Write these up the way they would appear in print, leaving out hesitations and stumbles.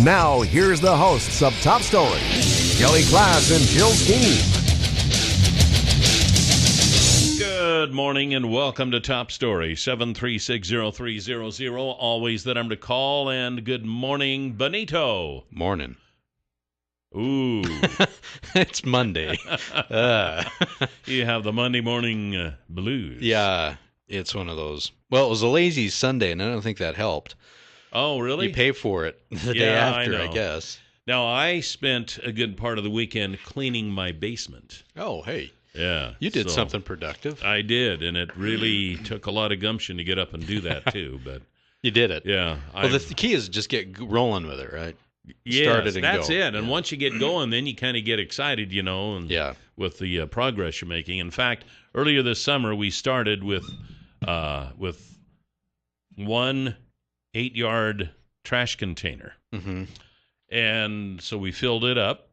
Now, here's the hosts of Top Story, KLIXcast and Jill Skeen. Good morning and welcome to Top Story, 7360300, always the number to call, and good morning, Benito. Morning. Ooh. It's Monday. You have the Monday morning blues. Yeah, it's one of those. Well, it was a lazy Sunday, and I don't think that helped. Oh, really? You pay for it the day after, I guess. Now, I spent a good part of the weekend cleaning my basement. Oh, hey. Yeah. You did something productive. I did, and it really took a lot of gumption to get up and do that, too. But you did it. Yeah. Well, the key is just get rolling with it, right? Yes, that's it. And once you get going, then you kind of get excited, and with the progress you're making. In fact, earlier this summer, we started with 1 8-yard trash container. Mm-hmm. And so we filled it up,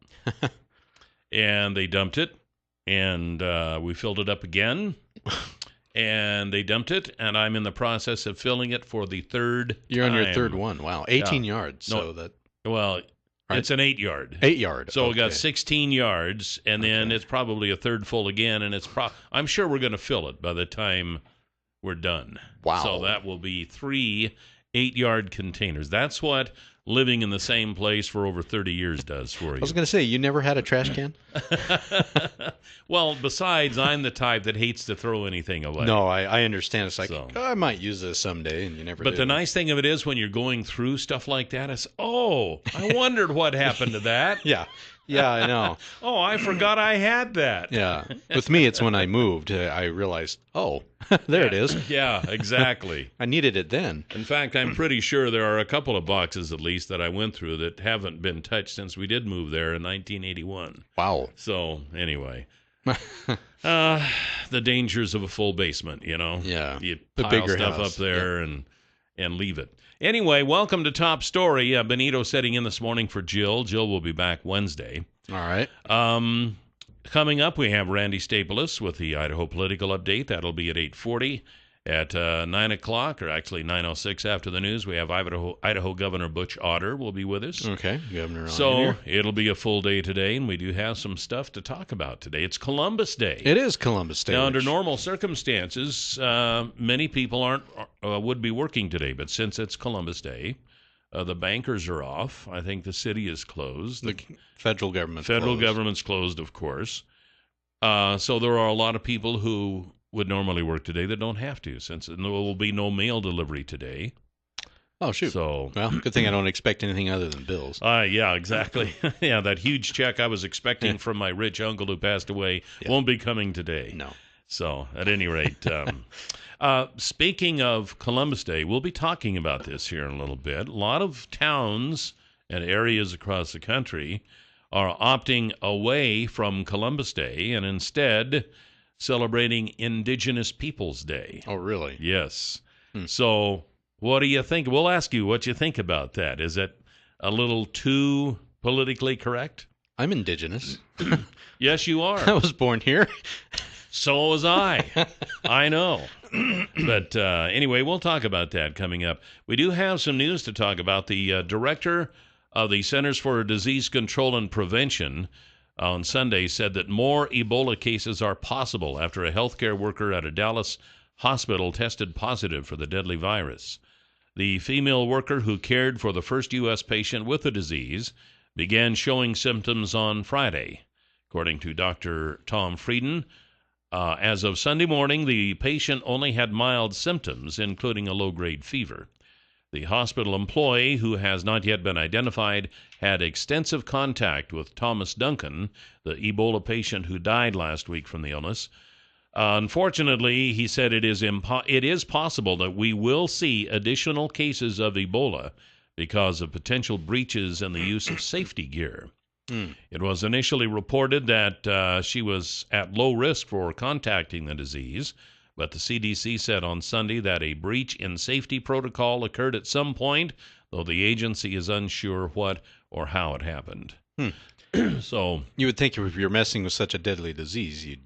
and they dumped it, and we filled it up again, and they dumped it, and I'm in the process of filling it for the third You're time. On your third one. Wow, 18 yards. No, so it's an 8-yard. 8-yard. So we got 16 yards, and then it's probably a third full again, and I'm sure we're going to fill it by the time we're done. Wow. So that will be 3 8-yard containers. That's what living in the same place for over 30 years does for you. I was going to say, you never had a trash can? Well, besides, I'm the type that hates to throw anything away. No, I understand. It's like, I might use this someday, and you never do. But the nice thing of it is when you're going through stuff like that, it's, I wondered what happened to that. Yeah, I know. Oh, I forgot I had that. Yeah. With me, it's when I moved, I realized, there it is. Yeah, exactly. I needed it then. In fact, I'm pretty sure there are a couple of boxes, at least, that I went through that haven't been touched since we did move there in 1981. Wow. So, anyway. The dangers of a full basement, Yeah. You The pile bigger stuff house. up there and leave it. Anyway, welcome to Top Story. Benito setting in this morning for Jill. Jill will be back Wednesday. All right. Coming up, we have Randy Staples with the Idaho Political Update. That'll be at 8:40. At 9 o'clock, or actually 9:06 after the news, we have Idaho Governor Butch Otter will be with us. Okay, Governor. So it'll be a full day today, and we do have some stuff to talk about today. It's Columbus Day. It is Columbus Day. Now, under normal circumstances, many people would be working today, but since it's Columbus Day, the bankers are off. I think the city is closed. The federal government's closed, of course. So there are a lot of people who would normally work today that don't have to, since there will be no mail delivery today. Oh, shoot. So, well, good thing I don't expect anything other than bills. Yeah, exactly. Yeah, that huge check I was expecting from my rich uncle who passed away won't be coming today. No. So, at any rate, speaking of Columbus Day, we'll be talking about this here in a little bit. A lot of towns and areas across the country are opting away from Columbus Day and instead celebrating Indigenous Peoples Day. Oh, really? Yes. So what do you think? We'll ask you what you think about that. Is it a little too politically correct? I'm Indigenous. Yes, you are. I was born here. So was I. I know. But anyway, we'll talk about that coming up. We do have some news to talk about. The director of the Centers for Disease Control and Prevention on Sunday said that more Ebola cases are possible after a healthcare worker at a Dallas hospital tested positive for the deadly virus. The female worker who cared for the first U.S. patient with the disease began showing symptoms on Friday. According to Dr. Tom Frieden, as of Sunday morning, the patient only had mild symptoms, including a low-grade fever. The hospital employee, who has not yet been identified, had extensive contact with Thomas Duncan, the Ebola patient who died last week from the illness. Unfortunately, he said it is possible that we will see additional cases of Ebola because of potential breaches in the use of safety gear. It was initially reported that she was at low risk for contacting the disease, but the CDC said on Sunday that a breach in safety protocol occurred at some point, though the agency is unsure what or how it happened. So you would think if you're messing with such a deadly disease, you'd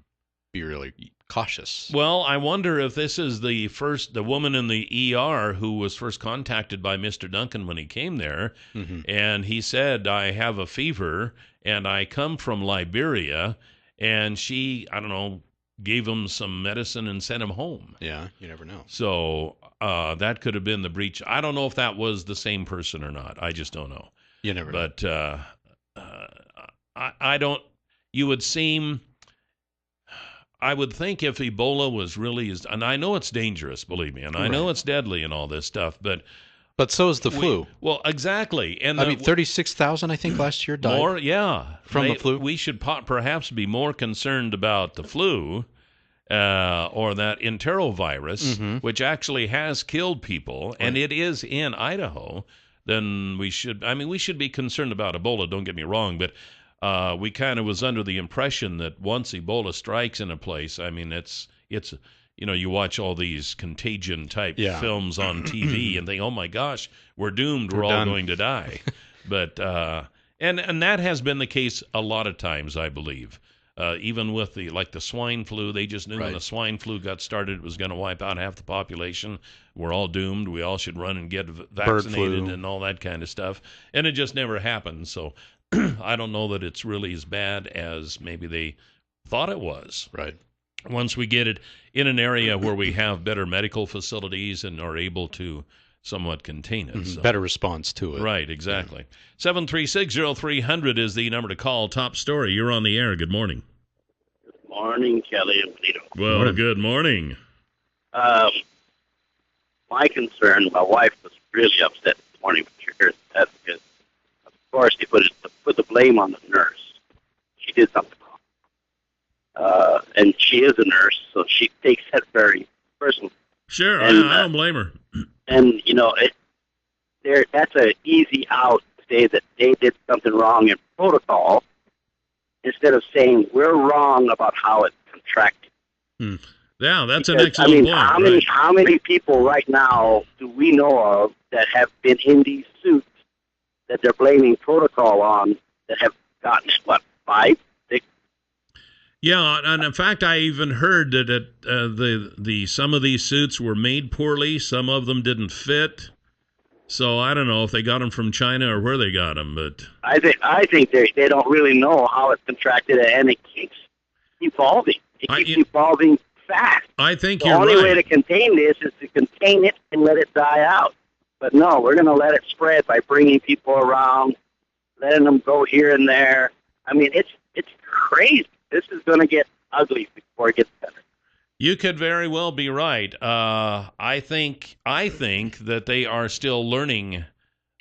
be really cautious. Well, I wonder if this is the woman in the ER who was first contacted by Mr. Duncan when he came there, and he said, I have a fever, and I come from Liberia, and she, I don't know, gave him some medicine and sent him home. Yeah, you never know. So that could have been the breach. I don't know if that was the same person or not. I just don't know. You never know. But I don't, you would seem... I would think if Ebola was really, and I know it's dangerous, believe me, and I know it's deadly and all this stuff, but so is the flu. Well, exactly. And 36,000, I think, last year died. More, yeah. From the flu? We should perhaps be more concerned about the flu or that enterovirus, which actually has killed people, and it is in Idaho, than we should. I mean, we should be concerned about Ebola, don't get me wrong, but we kind of was under the impression that once Ebola strikes in a place, I mean, it's you watch all these contagion type films on TV and think, oh my gosh, we're doomed, we're all done. going to die. But and that has been the case a lot of times, I believe. Even with the swine flu, they just knew when the swine flu got started, it was going to wipe out half the population. We're all doomed. We all should run and get vaccinated and all that kind of stuff. And it just never happened. So I don't know that it's really as bad as maybe they thought it was. Right. Once we get it in an area where we have better medical facilities and are able to somewhat contain it. So. Better response to it. Right, exactly. 736-0300 is the number to call. Top story. You're on the air. Good morning. Good morning, Kelly and Benito. Well, good morning. My concern, my wife was really upset this morning when she heard that because, of course, they put the blame on the nurse. She did something wrong. And she is a nurse, so she takes that very personally. Sure, and, I don't blame her. And, that's an easy out to say that they did something wrong in protocol instead of saying we're wrong about how it's contracted. Yeah, that's an Because, excellent point. How many people right now do we know of that have been in these suits that they're blaming protocol on that have gotten, 5, 6? Yeah, and in fact, I even heard that some of these suits were made poorly. Some of them didn't fit. So I don't know if they got them from China or where they got them, but I think they don't really know how it's contracted, and it keeps evolving. It keeps evolving fast. I think the you're right. only way to contain this is to contain it and let it die out. But no, we're going to let it spread by bringing people around, letting them go here and there. I mean, it's crazy. This is going to get ugly before it gets better. You could very well be right. I think that they are still learning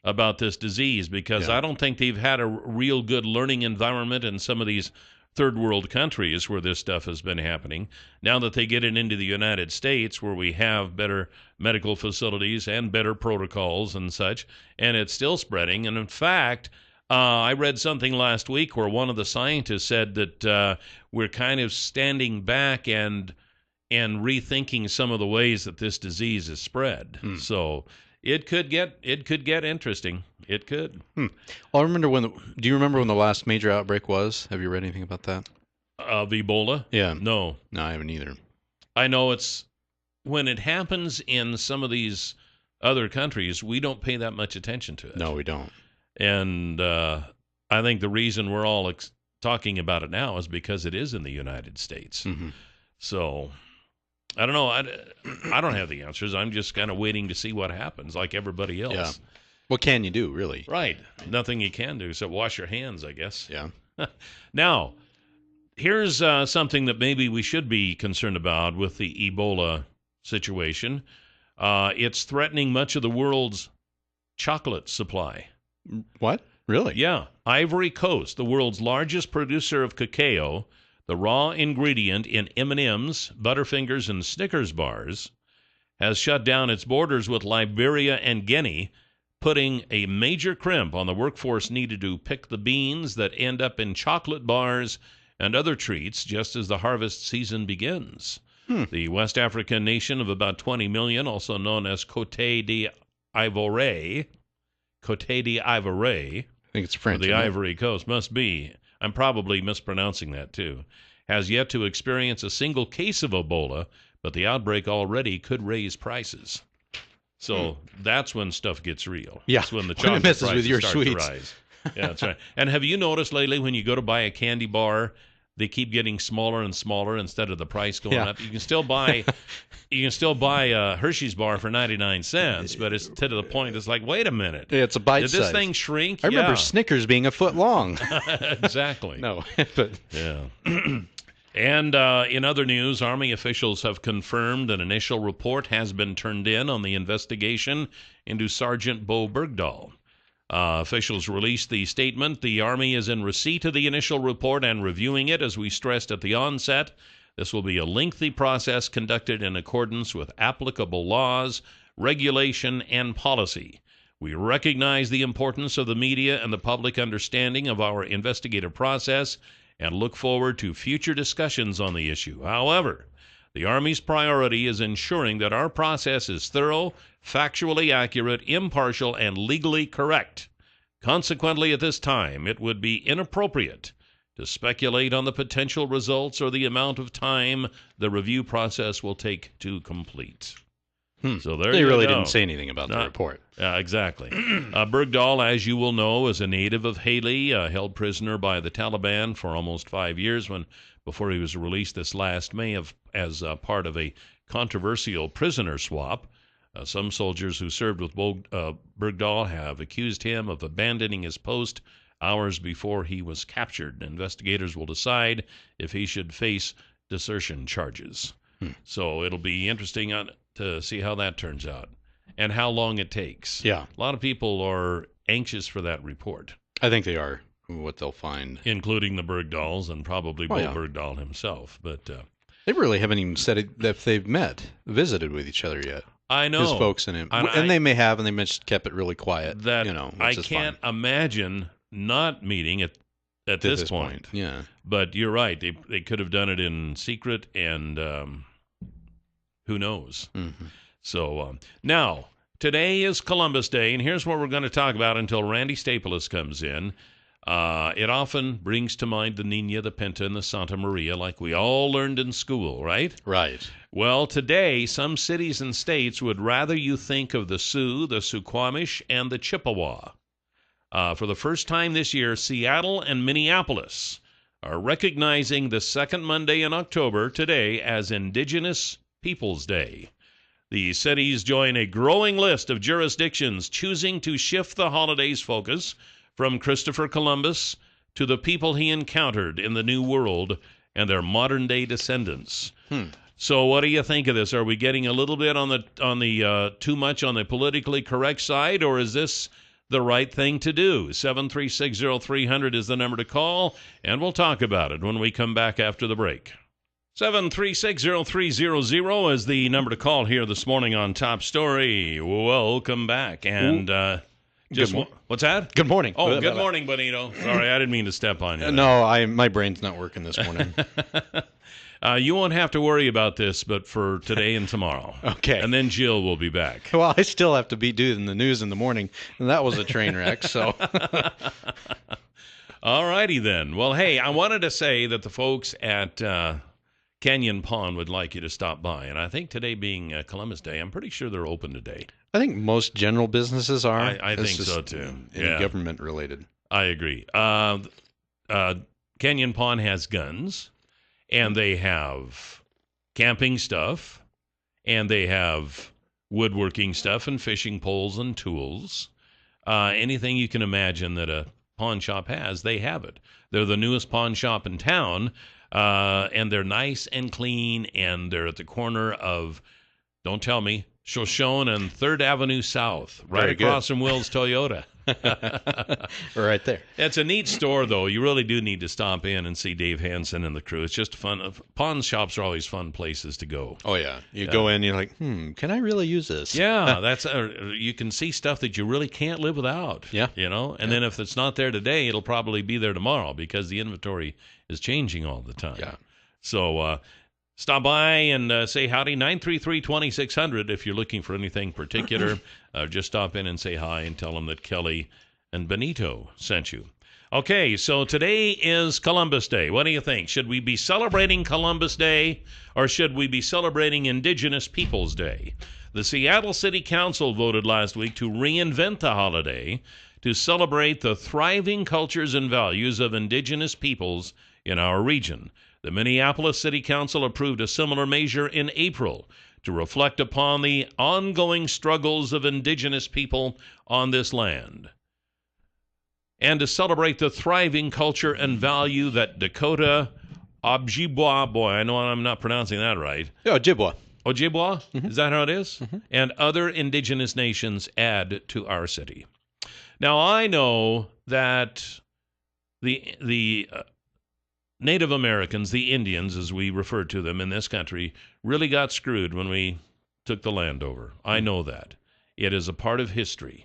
about this disease because I don't think they've had a real good learning environment in some of these third world countries where this stuff has been happening. Now that they get it into the United States where we have better medical facilities and better protocols and such, and it's still spreading. And in fact, I read something last week where one of the scientists said that we're kind of standing back and rethinking some of the ways that this disease is spread. So it could get interesting. It could. Well, I remember do you remember when the last major outbreak was? Have you read anything about that? Of Ebola? Yeah. No, I haven't either. I know it's when it happens in some of these other countries, we don't pay that much attention to it. No, we don't. And I think the reason we're all talking about it now is because it is in the United States. So I don't know. I don't have the answers. I'm just kind of waiting to see what happens, like everybody else. Yeah. What can you do, really? Right. Nothing you can do except wash your hands, I guess. Yeah. Now, here's something that maybe we should be concerned about with the Ebola situation. It's threatening much of the world's chocolate supply. What? Really? Yeah. Ivory Coast, the world's largest producer of cacao, the raw ingredient in M&M's, Butterfingers, and Snickers bars, has shut down its borders with Liberia and Guinea, putting a major crimp on the workforce needed to pick the beans that end up in chocolate bars and other treats just as the harvest season begins. The West African nation of about 20 million, also known as Côte d'Ivoire, I think it's French. the Ivory Coast, must be. I'm probably mispronouncing that, too. has yet to experience a single case of Ebola, but the outbreak already could raise prices. So that's when stuff gets real. Yeah, That's when the when it chocolate messes prices with your start sweets. to rise. Yeah, that's right. And have you noticed lately when you go to buy a candy bar, they keep getting smaller and smaller instead of the price going up? You can still buy a Hershey's bar for 99 cents, but it's to the point. It's like, wait a minute. It's a bite Did size. this thing shrink? I remember Yeah. Snickers being a foot long. Exactly. No, but Yeah. And in other news, Army officials have confirmed an initial report has been turned in on the investigation into Sergeant Bo Bergdahl. Officials released the statement. The Army is in receipt of the initial report and reviewing it. As we stressed at the onset, this will be a lengthy process conducted in accordance with applicable laws, regulation, and policy. We recognize the importance of the media and the public understanding of our investigative process and look forward to future discussions on the issue. However, the Army's priority is ensuring that our process is thorough, factually accurate, impartial, and legally correct. Consequently, at this time, it would be inappropriate to speculate on the potential results or the amount of time the review process will take to complete. So there they you really go. didn't say anything about the report. Exactly. Bergdahl, as you will know, is a native of Haley, held prisoner by the Taliban for almost 5 years before he was released this last May as part of a controversial prisoner swap. Some soldiers who served with Bergdahl have accused him of abandoning his post hours before he was captured. Investigators will decide if he should face desertion charges. So it'll be interesting to see how that turns out and how long it takes. Yeah. A lot of people are anxious for that report, I think they are, what they'll find. including the Bergdahls and probably Bo yeah. Bergdahl himself. But They really haven't even said if they've visited with each other yet. I know. His folks and him. And they may have, and they just kept it really quiet. That which I is can't fine. imagine not meeting at this point. Yeah. But you're right. They could have done it in secret, and who knows? Mm-hmm. So now, today is Columbus Day, and here's what we're going to talk about until Randy Staples comes in. It often brings to mind the Nina, the Pinta, and the Santa Maria, like we all learned in school, right? Right. Well, today, some cities and states would rather you think of the Sioux, the Suquamish, and the Chippewa. For the first time this year, Seattle and Minneapolis are recognizing the second Monday in October today as Indigenous Peoples Day. The cities join a growing list of jurisdictions choosing to shift the holiday's focus from Christopher Columbus to the people he encountered in the New World and their modern-day descendants. So what do you think of this? Are we getting a little bit on the too much on the politically correct side, or is this the right thing to do? 7360300 is the number to call, and we'll talk about it when we come back after the break. 7360300 is the number to call here this morning on Top Story. Welcome back. And what's that? Good morning. Oh, good morning, Benito. Sorry, I didn't mean to step on you. No, my brain's not working this morning. You won't have to worry about this, but for today and tomorrow. Okay. And then Jill will be back. Well, I still have to be doing the news in the morning, and that was a train wreck, so. All righty then. Well, hey, I wanted to say that the folks at Canyon Pond would like you to stop by. And I think today being Columbus Day, I'm pretty sure they're open today. I think most general businesses are. I think so, too. Yeah. Government related. I agree. Canyon Pond has guns, and they have camping stuff, and they have woodworking stuff and fishing poles and tools. Anything you can imagine that a pawn shop has, they have it. They're the newest pawn shop in town. And they're nice and clean, and they're at the corner of, don't tell me, Shoshone and 3rd Avenue South, right across from Will's Toyota. Right there. It's a neat store, though. You really do need to stop in and see Dave Hansen and the crew. It's just fun. Pawn shops are always fun places to go. Oh, yeah. You go in, you're like, can I really use this? Yeah, that's you can see stuff that you really can't live without. Yeah. You know? And then if it's not there today, it'll probably be there tomorrow because the inventory is changing all the time. Yeah. So stop by and say howdy, 933-2600 if you're looking for anything particular. Just stop in and say hi and tell them that Kelly and Benito sent you. Okay, so today is Columbus Day. What do you think? Should we be celebrating Columbus Day or should we be celebrating Indigenous Peoples Day? The Seattle City Council voted last week to reinvent the holiday to celebrate the thriving cultures and values of Indigenous peoples in our region. The Minneapolis City Council approved a similar measure in April to reflect upon the ongoing struggles of Indigenous people on this land, and to celebrate the thriving culture and value that Dakota Ojibwa, boy, I know I'm not pronouncing that right. Yeah, Ojibwa. Ojibwa? Mm-hmm. Is that how it is? Mm-hmm. And other indigenous nations add to our city. Now, I know that the Native Americans, the Indians, as we refer to them in this country, really got screwed when we took the land over. I know that. It is a part of history.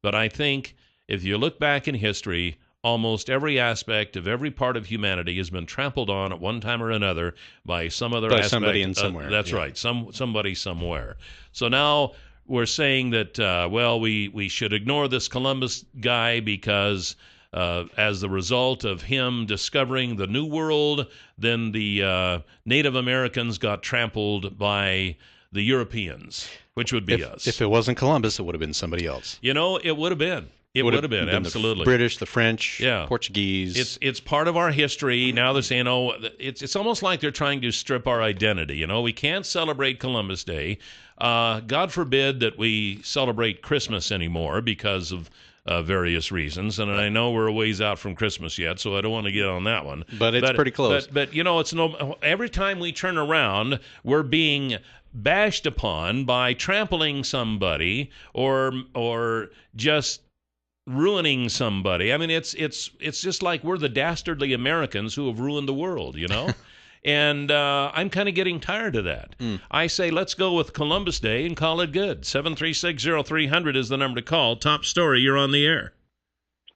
But I think if you look back in history, almost every aspect of every part of humanity has been trampled on at one time or another by some other aspect. Somebody in somewhere. That's right, somebody somewhere. So now we're saying that, we should ignore this Columbus guy because as the result of him discovering the New World, then the Native Americans got trampled by the Europeans, which would be us. If it wasn't Columbus, it would have been somebody else. You know, it would have been. It would have been absolutely. The British, the French, Portuguese. It's part of our history. Now they're saying, it's almost like they're trying to strip our identity. You know, we can't celebrate Columbus Day. God forbid that we celebrate Christmas anymore because of various reasons. And I know we're a ways out from Christmas yet, so I don't want to get on that one. But it's pretty close. But you know, every time we turn around, we're being bashed upon by trampling somebody or just ruining somebody. I mean, it's just like we're the dastardly Americans who have ruined the world, you know? And I'm kind of getting tired of that. I say let's go with Columbus Day and call it good. 736-0300 is the number to call. Top story, you're on the air.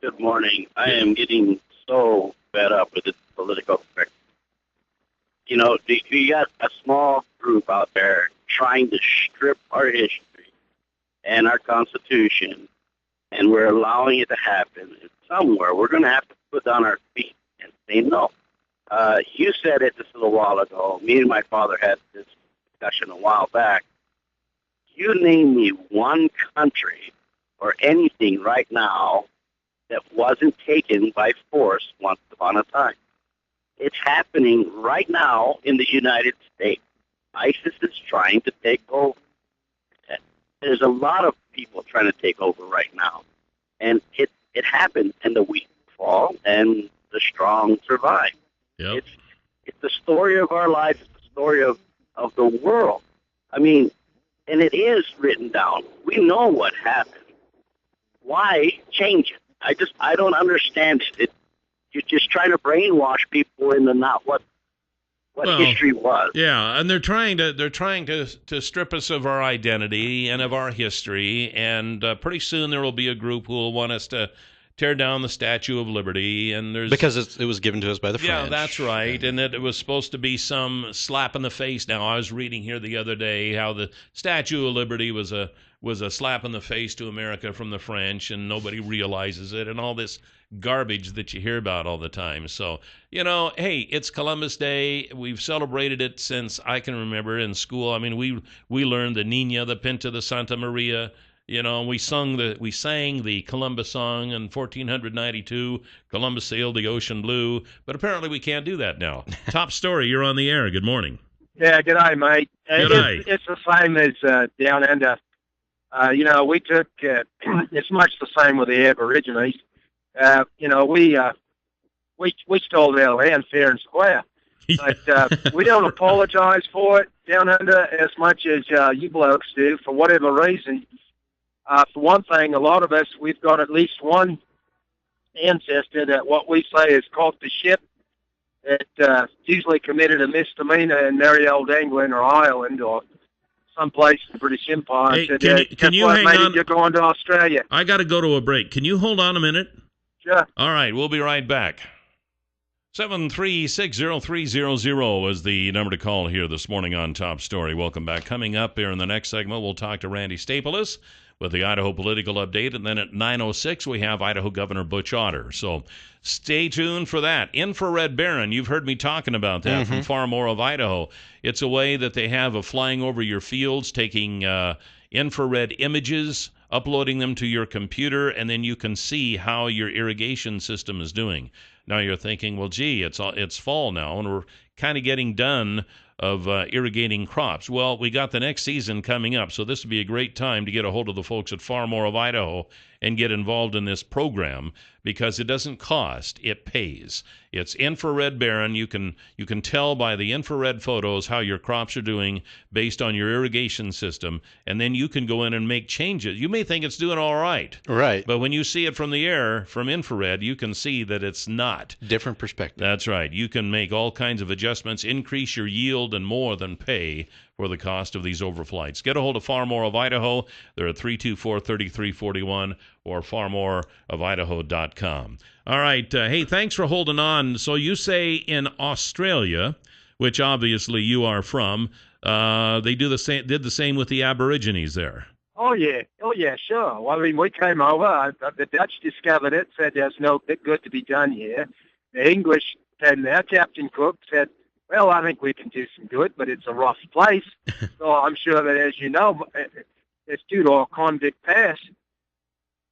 Good morning. I am getting so fed up with this political correct. You know, you got a small group out there trying to strip our history and our Constitution, and we're allowing it to happen. And somewhere we're going to have to put down our feet and say no. You said it just a little while ago. Me and my father had this discussion a while back. You name me one country or anything right now that wasn't taken by force once upon a time. It's happening right now in the United States. ISIS is trying to take over. There's a lot of people trying to take over right now. And it happens, and the weak fall, and the strong survive. Yep. It's the story of our life. It's the story of the world. I mean, and it is written down. We know what happened. Why change it? I don't understand it. You're just trying to brainwash people into not what history was. Yeah, and they're trying to strip us of our identity and of our history, and pretty soon there will be a group who will want us to tear down the Statue of Liberty, and because it was given to us by the French. Yeah, that's right, and it was supposed to be some slap in the face. Now, I was reading here the other day how the Statue of Liberty was a slap in the face to America from the French, and nobody realizes it, and all this garbage that you hear about all the time. So, you know, hey, it's Columbus Day. We've celebrated it since I can remember in school. I mean, we learned the Nina, the Pinta, the Santa Maria. You know, we sang the Columbus song in 1492. Columbus sailed the ocean blue, but apparently we can't do that now. Top story, you're on the air. Good morning. Yeah, good day, mate. G'day. It's the same as down under. You know, we took. It's much the same with the Aborigines. You know, we stole their land fair and square, but we don't apologize for it down under as much as you blokes do for whatever reason. For one thing, a lot of us, we've got at least one ancestor that what we say is caught the ship, that usually committed a misdemeanor in merry old England or Ireland or someplace in the British Empire. Hey, said, can you hang on? You're going to Australia. I got to go to a break. Can you hold on a minute? Sure. All right, we'll be right back. 7360300 is the number to call here this morning on Top Story. Welcome back. Coming up here in the next segment, we'll talk to Randy Staples with the Idaho political update. And then at 9:06, we have Idaho Governor Butch Otter. So stay tuned for that. Infrared Baron, you've heard me talking about that from Far More of Idaho. It's a way that they have of flying over your fields, taking infrared images, uploading them to your computer, and then you can see how your irrigation system is doing. Now you're thinking, well, gee, it's fall now, and we're kind of getting done of irrigating crops. Well, we got the next season coming up, so this would be a great time to get a hold of the folks at Far More of Idaho and get involved in this program, because it doesn't cost, it pays. It's Infrared Baron. You can tell by the infrared photos how your crops are doing based on your irrigation system, and then you can go in and make changes. You may think it's doing all right. Right. But when you see it from the air, from infrared, you can see that it's not. Different perspective. That's right. You can make all kinds of adjustments, increase your yield, and more than pay for the cost of these overflights. Get a hold of Far More of Idaho. They're at 324-3341 or farmoreofidaho.com. All right. Hey, thanks for holding on. So you say in Australia, which obviously you are from, they did the same with the Aborigines there. Oh yeah, sure. Well, I mean, we came over. The Dutch discovered it, said there's no good to be done here. The English came there. Captain Cook said, well, I think we can do some good, but it's a rough place. So I'm sure that, as you know, it's due to our convict past.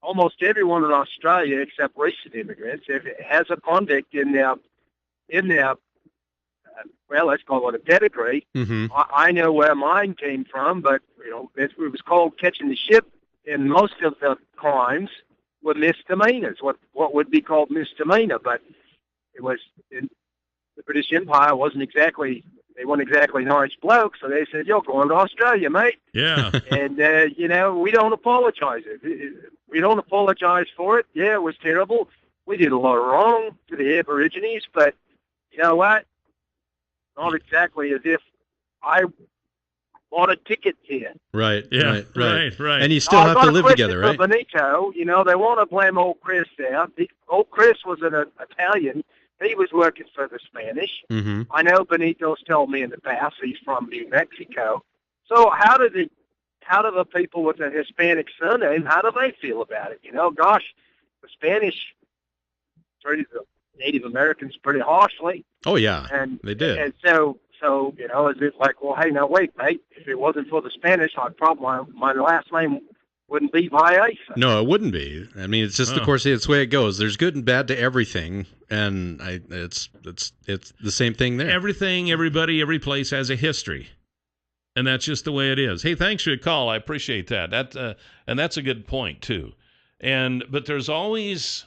Almost everyone in Australia, except recent immigrants, has a convict in their well, let's call it a pedigree. Mm-hmm. I know where mine came from, but it was called catching the ship, and most of the crimes were misdemeanors, what would be called misdemeanor. But it was in the British Empire weren't exactly nice blokes, so they said, "You're going to Australia, mate." Yeah. And we don't apologize. We don't apologize for it. Yeah, it was terrible. We did a lot of wrong to the Aborigines, but you know what? Not exactly as if I bought a ticket here. Right. Yeah. Right. And you still have to live together, right? Benito, they want to blame old Chris there. Old Chris was an Italian. He was working for the Spanish. Mm-hmm. I know Benito's told me in the past he's from New Mexico. So how do the people with a Hispanic surname, how do they feel about it? Gosh, the Spanish treated the Native Americans pretty harshly. Oh yeah, and they did. And so is it like, well, hey, now wait, mate. If it wasn't for the Spanish, I'd probably my last name wouldn't be Vallejo. No, it wouldn't be. I mean, it's just, of course, it's the way it goes. There's good and bad to everything, and it's the same thing there. Everything, everybody, every place has a history, and that's just the way it is. Hey, thanks for your call. I appreciate that. And that's a good point too. But there's always,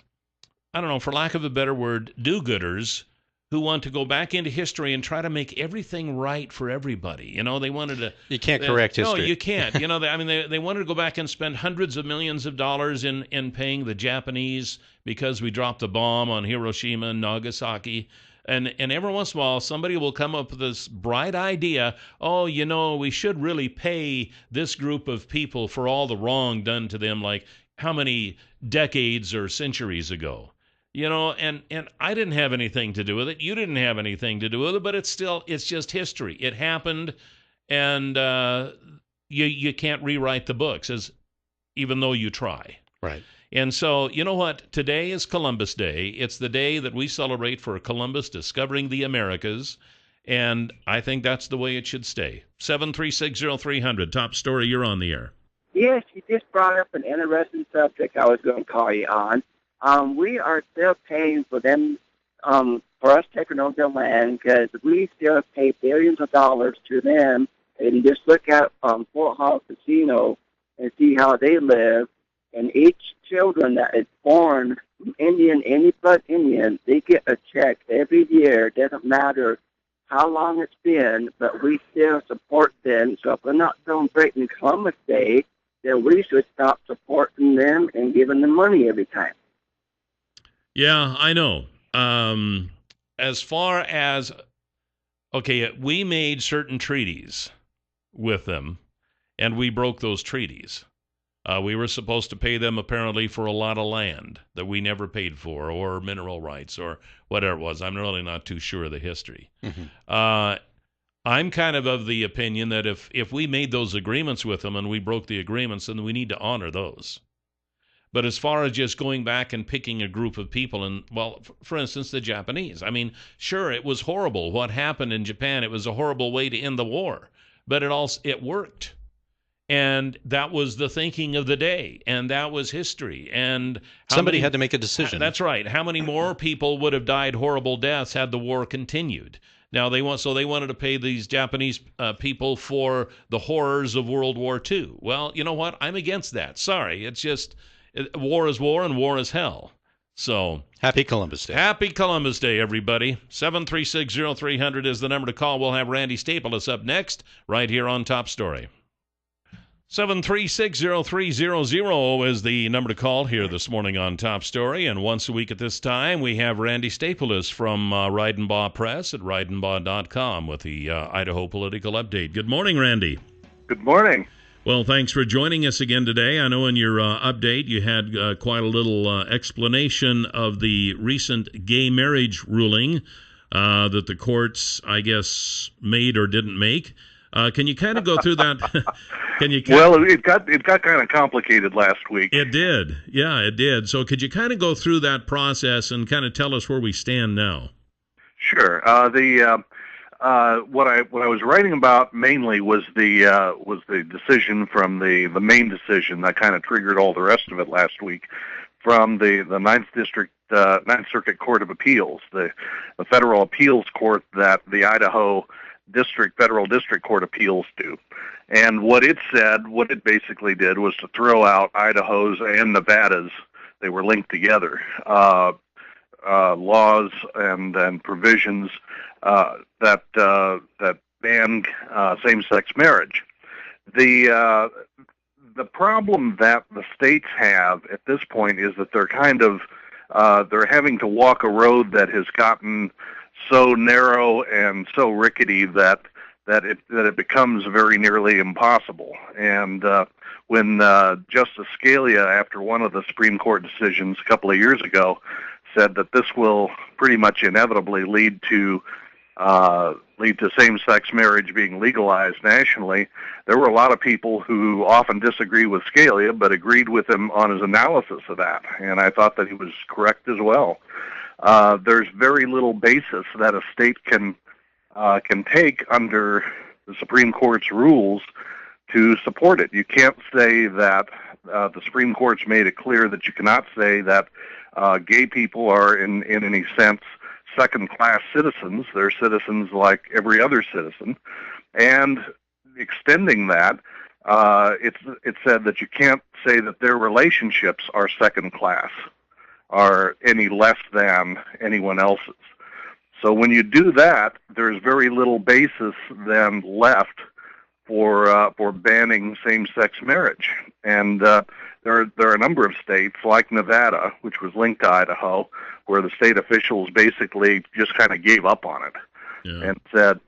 I don't know, for lack of a better word, do-gooders who want to go back into history and try to make everything right for everybody. They wanted to... You can't correct history. No, you can't. They wanted to go back and spend hundreds of millions of dollars in paying the Japanese because we dropped the bomb on Hiroshima and Nagasaki. And every once in a while, somebody will come up with this bright idea, we should really pay this group of people for all the wrong done to them, like how many decades or centuries ago. And I didn't have anything to do with it. You didn't have anything to do with it, but it's just history. It happened, and you can't rewrite the books, even though you try. Right. And so, you know what? Today is Columbus Day. It's the day that we celebrate for Columbus discovering the Americas, and I think that's the way it should stay. 7360300, top story, you're on the air. Yes, you just brought up an interesting subject I was going to call you on. We are still paying for them, for us taking over their land, because we still pay billions of dollars to them. And just look at Fort Hall Casino and see how they live. And each children that is born Indian, any blood Indian, they get a check every year. It doesn't matter how long it's been, but we still support them. So if we're not celebrating Columbus Day, then we should stop supporting them and giving them money every time. Yeah, I know. As far as, we made certain treaties with them, and we broke those treaties. We were supposed to pay them apparently for a lot of land that we never paid for, or mineral rights, or whatever it was. I'm really not too sure of the history. Mm-hmm. I'm kind of the opinion that if we made those agreements with them and we broke the agreements, then we need to honor those. But as far as just going back and picking a group of people, and, well, for instance, the Japanese, I mean, sure, it was horrible what happened in Japan. It was a horrible way to end the war, but it worked. And that was the thinking of the day, and that was history. And somebody had to make a decision. That's right. How many more people would have died horrible deaths had the war continued? Now they wanted to pay these Japanese people for the horrors of World War II. Well, you know what? I'm against that. Sorry, it's just war is war and war is hell. So happy Columbus Day. Happy Columbus Day, everybody. 736-0300 is the number to call. We'll have Randy Staples up next, right here on Top Story. 736-0300 is the number to call here this morning on Top Story. And once a week at this time, we have Randy Staples from Reidenbaugh Press at reidenbaugh.com with the Idaho Political Update. Good morning, Randy. Good morning. Well, thanks for joining us again today. I know in your update you had quite a little explanation of the recent gay marriage ruling that the courts, I guess, made or didn't make. Can you kind of go through that? Well, it got kind of complicated last week. It did. Yeah, it did. So could you kind of go through that process and kind of tell us where we stand now? Sure. What I was writing about mainly was the decision from the main decision that kind of triggered all the rest of it last week from the Ninth Circuit Court of Appeals, the federal appeals court that the Idaho Federal District Court appeals to. And what it basically did was to throw out Idaho's and Nevada's, they were linked together, laws and provisions that ban same-sex marriage. The problem that the states have at this point is that they're they're having to walk a road that has gotten so narrow and so rickety that it becomes very nearly impossible. And when Justice Scalia, after one of the Supreme Court decisions a couple of years ago, said that this will pretty much inevitably lead to same-sex marriage being legalized nationally, there were a lot of people who often disagree with Scalia but agreed with him on his analysis of that, and I thought that he was correct as well. There's very little basis that a state can take under the Supreme Court's rules to support it. You can't say that the Supreme Court's made it clear that you cannot say that gay people are in any sense second-class citizens. They're citizens like every other citizen. And extending that, it said that you can't say that their relationships are second-class, are any less than anyone else's. So when you do that, there's very little basis then left for banning same-sex marriage. And there are a number of states, like Nevada, which was linked to Idaho, where the state officials basically just kind of gave up on it and said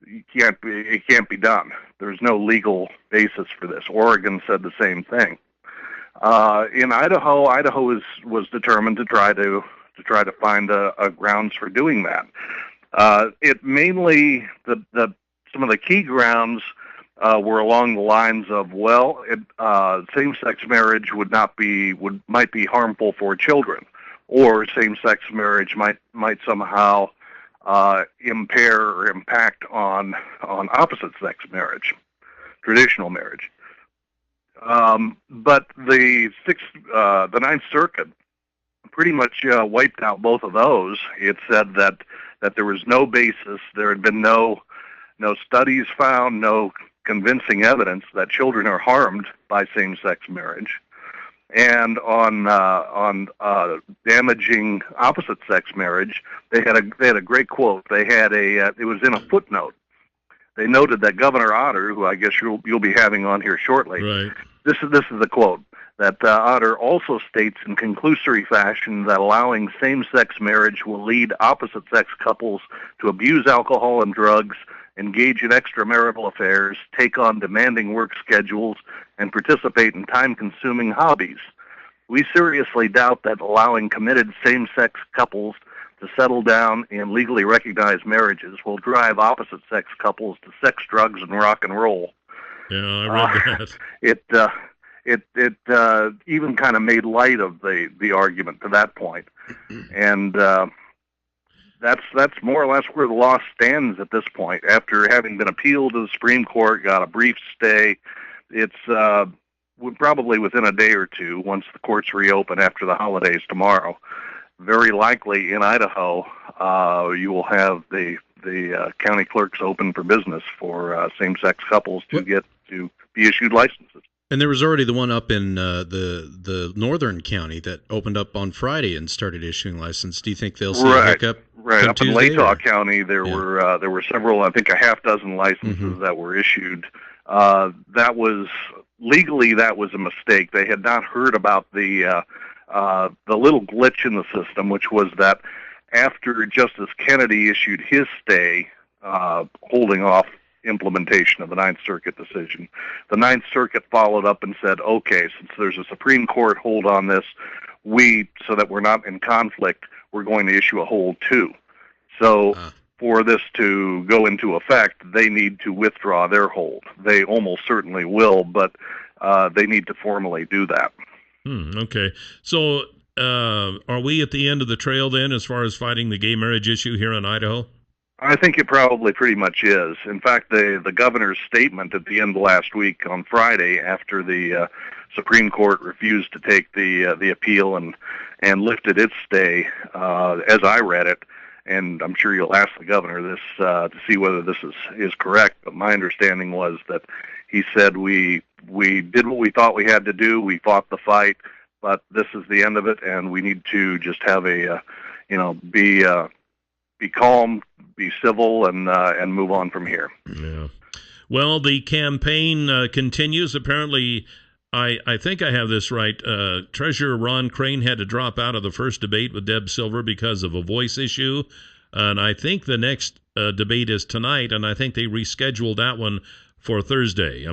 it can't be done. There's no legal basis for this. Oregon said the same thing. In Idaho, was determined to try to find a grounds for doing that. It mainly some of the key grounds were along the lines of, same-sex marriage might be harmful for children, or same-sex marriage might somehow impair or impact on opposite-sex marriage, traditional marriage. But the Ninth Circuit pretty much wiped out both of those. It said that there was no basis, there had been no studies found, no convincing evidence that children are harmed by same-sex marriage. And on damaging opposite-sex marriage, they had a great quote. They had it was in a footnote. They noted that Governor Otter, who I guess you'll be having on here shortly, right. This is the quote, that Otter also states in conclusory fashion that allowing same-sex marriage will lead opposite-sex couples to abuse alcohol and drugs, engage in extramarital affairs, take on demanding work schedules, and participate in time-consuming hobbies. We seriously doubt that allowing committed same-sex couples to settle down in legally recognized marriages will drive opposite-sex couples to sex, drugs, and rock and roll. Yeah, I read that. It even kind of made light of the argument to that point, and that's more or less where the law stands at this point. After having been appealed to the Supreme Court, got a brief stay, it's probably within a day or two, once the courts reopen after the holidays tomorrow. Very likely in Idaho, you will have the county clerks open for business for same-sex couples to get to be issued licenses. And there was already the one up in the northern county that opened up on Friday and started issuing license. Do you think they'll see a hiccup? Right, come up in Tuesday, Latah County, there were several, I think a half dozen licenses that were issued. That was legally that was a mistake. They had not heard about the little glitch in the system, which was that after Justice Kennedy issued his stay, holding off implementation of the Ninth Circuit decision, the Ninth Circuit followed up and said, okay, since there's a Supreme Court hold on this, so that we're not in conflict, we're going to issue a hold too. So for this to go into effect, they need to withdraw their hold. They almost certainly will, but they need to formally do that. Okay. So are we at the end of the trail then as far as fighting the gay marriage issue here in Idaho? I think it probably pretty much is. In fact, the governor's statement at the end of last week on Friday, after the Supreme Court refused to take the appeal and lifted its stay, as I read it, and I'm sure you'll ask the governor this to see whether this is correct, but my understanding was that he said we did what we thought we had to do, we fought the fight, but this is the end of it, and we need to just have be calm, be civil, and move on from here. Yeah. Well, the campaign continues. Apparently, I think I have this right. Treasurer Ron Crane had to drop out of the first debate with Deb Silver because of a voice issue. And I think the next debate is tonight, and I think they rescheduled that one for Thursday.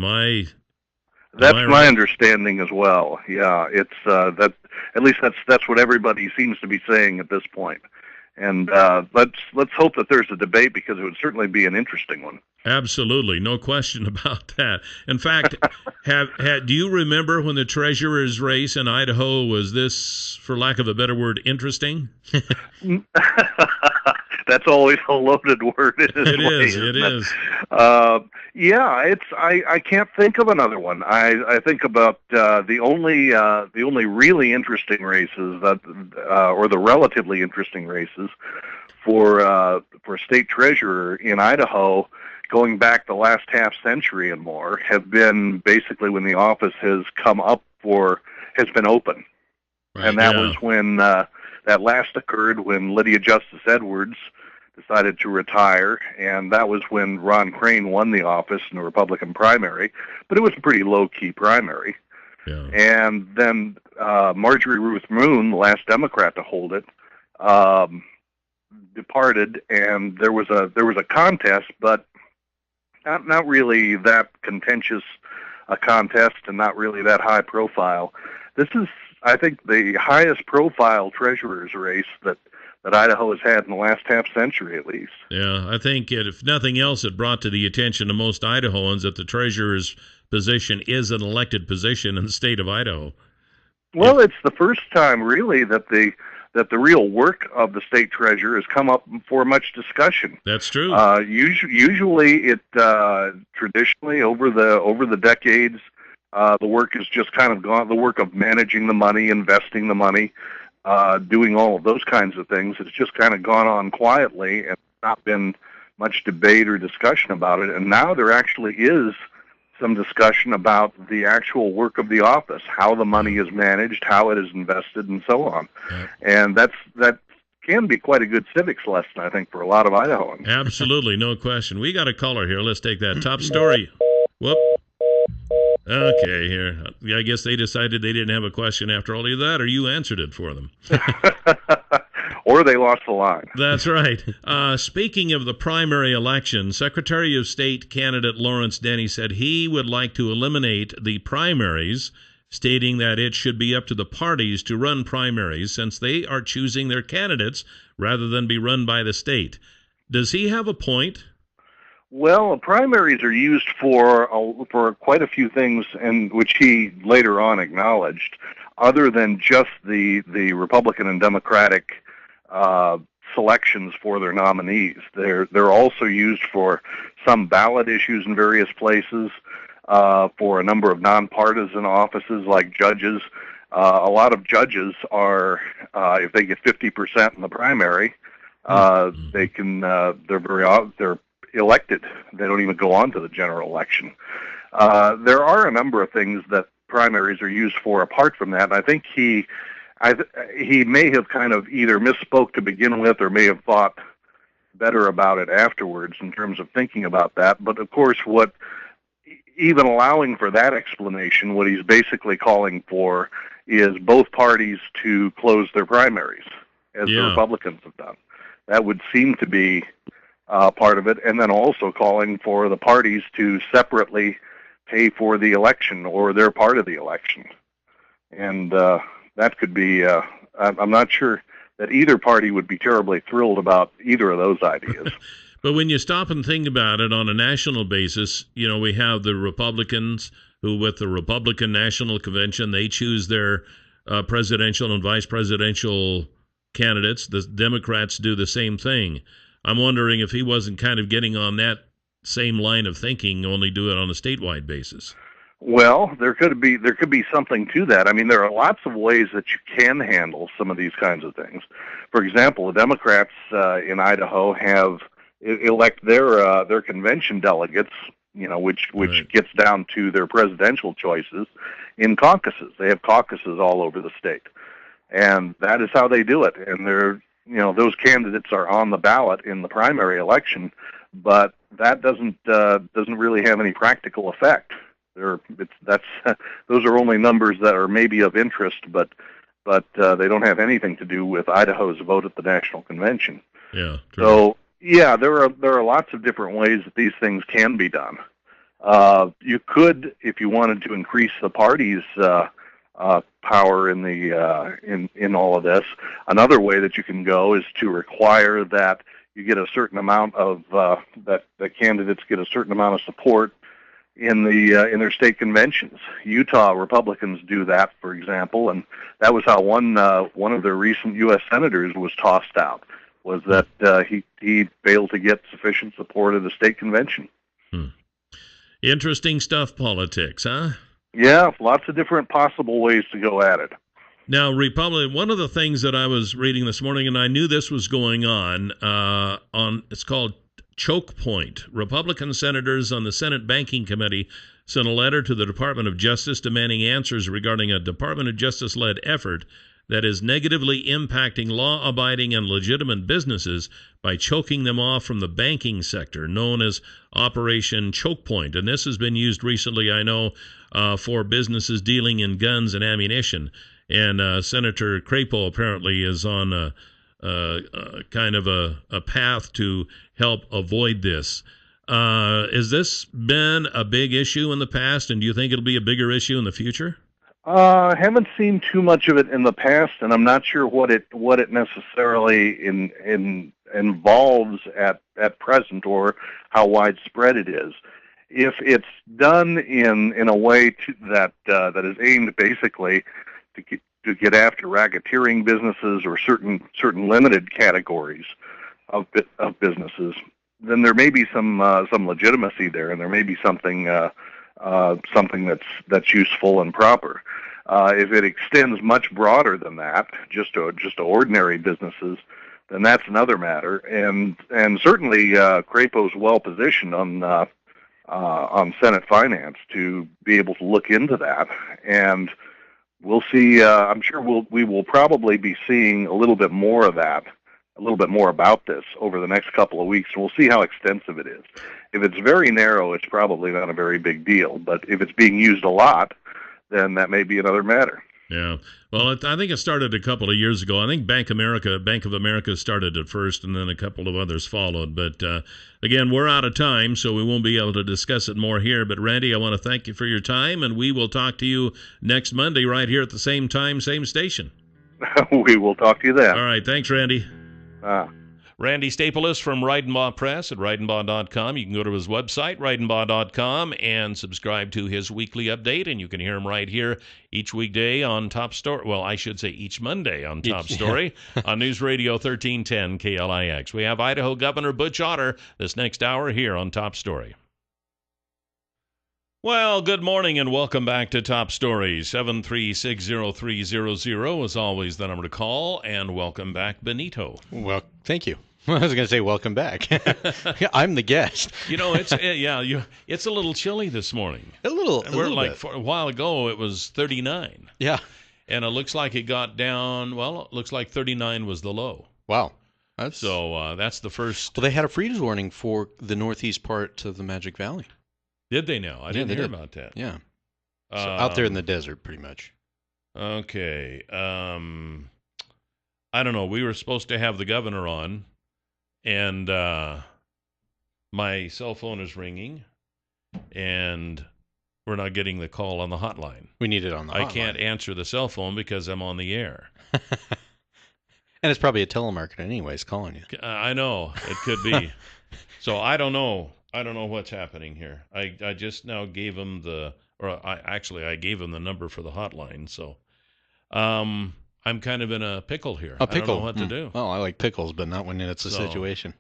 That's my understanding as well. Yeah, it's that. At least that's what everybody seems to be saying at this point. And let's hope that there's a debate, because it would certainly be an interesting one. Absolutely, no question about that. In fact, do you remember when the treasurer's race in Idaho was this, for lack of a better word, interesting? That's always a loaded word. It is. Yeah, I can't think of another one. I think about the only really interesting races or the relatively interesting races for state treasurer in Idaho, going back the last half century and more, have been basically when the office has been open, right, and that was when that last occurred when Lydia Justice Edwards decided to retire, and that was when Ron Crane won the office in the Republican primary, but it was a pretty low-key primary. Yeah. And then Marjorie Ruth Moon, the last Democrat to hold it, departed, and there was a contest, but not really that contentious a contest, and not really that high profile. This is, I think, the highest profile treasurer's race that Idaho has had in the last half century, at least. Yeah, I think if nothing else, it brought to the attention of most Idahoans that the treasurer's position is an elected position in the state of Idaho. Well, it's the first time, really, that the real work of the state treasurer has come up for much discussion. That's true. Usually, it traditionally over the decades, the work has just kind of gone. The work of managing the money, investing the money, doing all of those kinds of things, it's just kind of gone on quietly and not been much debate or discussion about it. And now there actually is some discussion about the actual work of the office, how the money is managed, how it is invested, and so on. Yeah. And that can be quite a good civics lesson, I think, for a lot of Idahoans. Absolutely, no question. We got a caller here. Let's take that top story. Whoop. Okay, here. I guess they decided they didn't have a question after all of that, or you answered it for them. Or they lost the line. That's right. Speaking of the primary election, Secretary of State candidate Lawrence Denny said he would like to eliminate the primaries stating that it should be up to the parties to run primaries since they are choosing their candidates rather than be run by the state. Does he have a point? Well, primaries are used for quite a few things, and which he later on acknowledged, other than just the Republican and Democratic selections for their nominees. They're also used for some ballot issues in various places, for a number of nonpartisan offices like judges. A lot of judges are, if they get 50% in the primary, they can they're elected. They don't even go on to the general election. There are a number of things that primaries are used for apart from that. And I think he may have kind of either misspoke to begin with or may have thought better about it afterwards in terms of thinking about that. But of course, even allowing for that explanation, what he's basically calling for is both parties to close their primaries, as the Republicans have done. That would seem to be part of it, and then also calling for the parties to separately pay for the election or their part of the election. And that could be, I'm not sure that either party would be terribly thrilled about either of those ideas. But when you stop and think about it on a national basis, we have the Republicans who, with the Republican National Convention, they choose their presidential and vice presidential candidates. The Democrats do the same thing. I'm wondering if he wasn't kind of getting on that same line of thinking, only do it on a statewide basis. Well, there could be something to that. I mean, there are lots of ways that you can handle some of these kinds of things. For example, the Democrats in Idaho have elect their convention delegates, which right. gets down to their presidential choices in caucuses. They have caucuses all over the state, and that is how they do it. And those candidates are on the ballot in the primary election, but that doesn't really have any practical effect. Those are only numbers that are maybe of interest, but they don't have anything to do with Idaho's vote at the National Convention. Yeah. True. So yeah, there are lots of different ways that these things can be done. You could, if you wanted to increase the party's power in in all of this. Another way that you can go is to require that you get a certain amount of that candidates get a certain amount of support in their state conventions. Utah Republicans do that, for example, and that was how one of their recent U.S. senators was tossed out. Was that he failed to get sufficient support at the state convention. Interesting stuff, politics, huh? Yeah, lots of different possible ways to go at it. Now, one of the things that I was reading this morning, and I knew this was going on it's called Choke Point. Republican senators on the Senate Banking Committee sent a letter to the Department of Justice demanding answers regarding a Department of Justice-led effort that is negatively impacting law-abiding and legitimate businesses by choking them off from the banking sector, known as Operation Choke Point. And this has been used recently, I know, for businesses dealing in guns and ammunition. And Senator Crapo apparently is on kind of a path to help avoid this. Has this been a big issue in the past, and do you think it'll be a bigger issue in the future? Haven't seen too much of it in the past, and I'm not sure what it necessarily involves at present or how widespread it is. If it's done in a way that is aimed basically to get after racketeering businesses or certain limited categories of businesses, then there may be some legitimacy there, and there may be something that's useful and proper. If it extends much broader than that, just to ordinary businesses, then that's another matter. And certainly Crapo's well positioned on Senate Finance to be able to look into that. And we'll see. I'm sure we will probably be seeing a little bit more of that, a little bit more about this over the next couple of weeks. And we'll see how extensive it is. If it's very narrow, it's probably not a very big deal. But if it's being used a lot, then that may be another matter. Yeah. Well, I think it started a couple of years ago. I think Bank of America started it first, and then a couple of others followed. But again, we're out of time, so we won't be able to discuss it more here. But Randy, I want to thank you for your time, and we will talk to you next Monday right here at the same time, same station. We will talk to you then. All right. Thanks, Randy. Randy Staples from Reidenbaugh Press at Reidenbaugh.com. You can go to his website, Reidenbaugh.com, and subscribe to his weekly update, and you can hear him right here each weekday on Top Story. Well, I should say each Monday on Top Story on News Radio 1310 KLIX. We have Idaho Governor Butch Otter this next hour here on Top Story. Well, good morning and welcome back to Top Story. 7360300 is always the number to call, and welcome back, Benito. Well, thank you. I was going to say welcome back. I'm the guest. You know, it's it's a little chilly this morning. A little bit. A while ago it was 39. Yeah. And it looks like it got down, well, it looks like 39 was the low. Wow. That's the first. Well, they had a freeze warning for the northeast part of the Magic Valley. Did they now? I didn't hear about that. Yeah. So out there in the desert, pretty much. Okay. I don't know. We were supposed to have the governor on, and my cell phone is ringing, and we're not getting the call on the hotline. We need it on the hotline. I can't answer the cell phone because I'm on the air. And it's probably a telemarketer anyways calling you. I know. It could be. So I don't know. I don't know what's happening here. I just now gave him I gave him the number for the hotline. So I'm kind of in a pickle here. A pickle. I don't know what to do. Well, I like pickles, but not when it's a situation.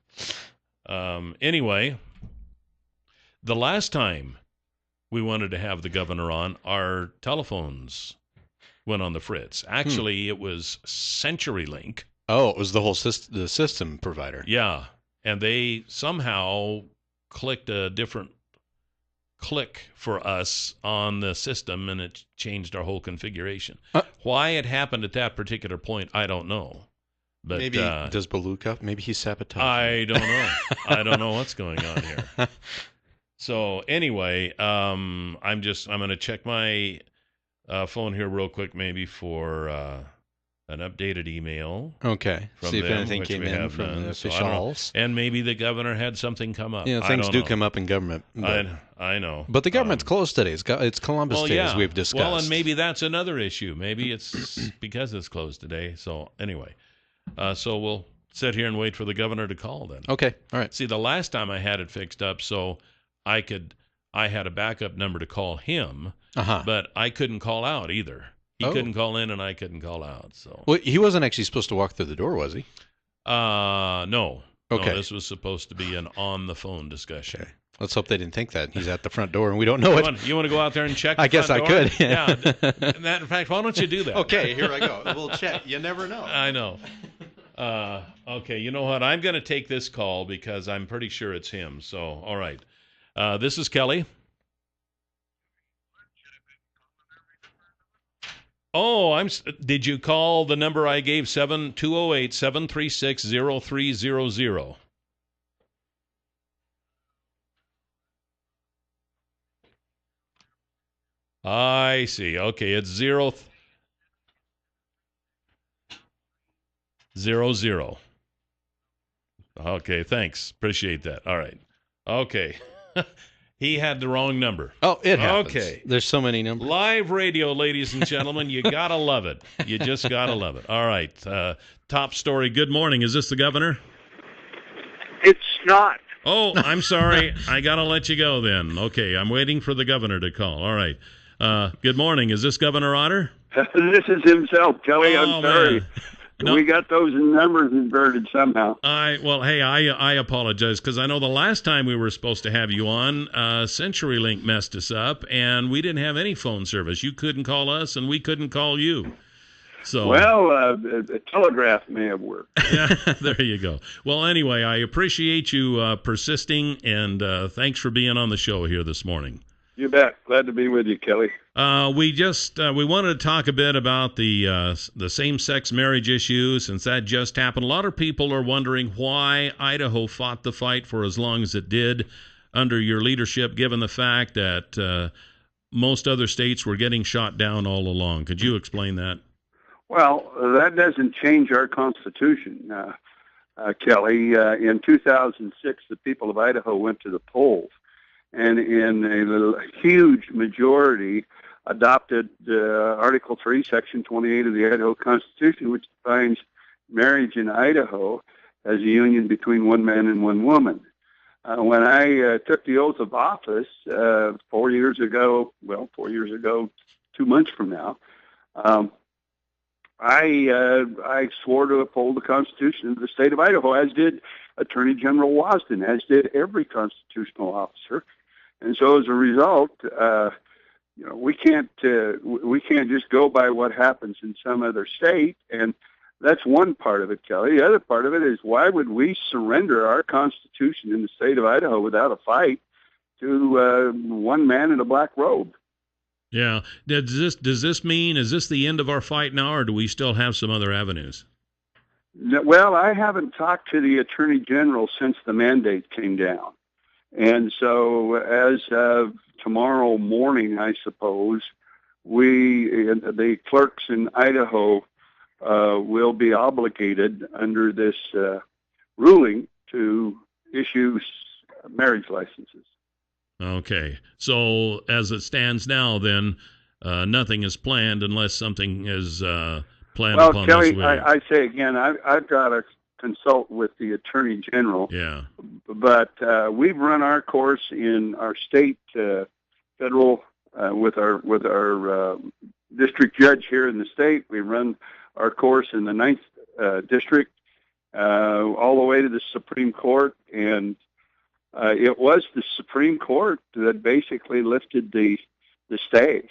Anyway, the last time we wanted to have the governor on, our telephones went on the fritz. Actually, it was CenturyLink. Oh, it was the whole the system provider. Yeah, and they somehow clicked a different click for us on the system, and it changed our whole configuration. Why it happened at that particular point, I don't know. But maybe does Beluga? Maybe he's sabotaging. I don't know. I don't know what's going on here. So anyway, I'm going to check my phone here real quick, maybe for an updated email. Okay. See if them, anything came in from the officials. And maybe the governor had something come up. Yeah, things do come up in government. I know. But the government's closed today. It's Columbus Day, as we've discussed. Well, and maybe that's another issue. Maybe it's because it's closed today. So anyway, so we'll sit here and wait for the governor to call then. Okay. All right. See, the last time I had it fixed up so I had a backup number to call him, but I couldn't call out either. He couldn't call in, and I couldn't call out. So, well, he wasn't actually supposed to walk through the door, was he? No. Okay. No, this was supposed to be an on-the-phone discussion. Okay. Let's hope they didn't think that. He's at the front door, and we don't know it. You want to go out there and check? I guess I could. Yeah. In fact, why don't you do that? Okay, here I go. We'll check. You never know. I know. Okay, you know what? I'm going to take this call because I'm pretty sure it's him. So, all right. This is Kelly. Oh, did you call the number I gave, 208-736-0300? I see. Okay, it's 000. Okay, thanks. Appreciate that. All right. Okay. He had the wrong number. Oh, it happens. Okay. There's so many numbers. Live radio, ladies and gentlemen. You got to love it. You just got to love it. All right. Top story. Good morning. Is this the governor? It's not. Oh, I'm sorry. I got to let you go then. Okay. I'm waiting for the governor to call. All right. Good morning. Is this Governor Otter? This is himself, Kelly. I'm sorry. Man. No. We got those numbers inverted somehow. I apologize because I know the last time we were supposed to have you on, CenturyLink messed us up, and we didn't have any phone service. You couldn't call us, and we couldn't call you. So a telegraph may have worked. Yeah, there you go. Well, anyway, I appreciate you persisting, and thanks for being on the show here this morning. You bet. Glad to be with you, Kelly. We wanted to talk a bit about the same-sex marriage issue since that just happened. A lot of people are wondering why Idaho fought the fight for as long as it did under your leadership, given the fact that most other states were getting shot down all along. Could you explain that? Well, that doesn't change our Constitution, Kelly. In 2006, the people of Idaho went to the polls, and in a huge majority adopted Article 3, Section 28 of the Idaho Constitution, which defines marriage in Idaho as a union between one man and one woman. When I took the oath of office 4 years ago, 2 months from now, I swore to uphold the Constitution of the state of Idaho, as did Attorney General Wasden, as did every constitutional officer. And so, as a result, we can't just go by what happens in some other state. And that's one part of it, Kelly. The other part of it is, why would we surrender our Constitution in the state of Idaho without a fight to one man in a black robe? Yeah. Does this mean, is this the end of our fight now, or do we still have some other avenues? Well, I haven't talked to the Attorney General since the mandate came down. And so as of tomorrow morning, I suppose, the clerks in Idaho will be obligated under this ruling to issue marriage licenses. Okay. So as it stands now, then nothing is planned unless something is planned upon Kelly, this week. I say again, I've got to consult with the Attorney General. Yeah. But we've run our course in our state federal with our district judge here in the state. We run our course in the 9th district all the way to the Supreme Court, and it was the Supreme Court that basically lifted the stay.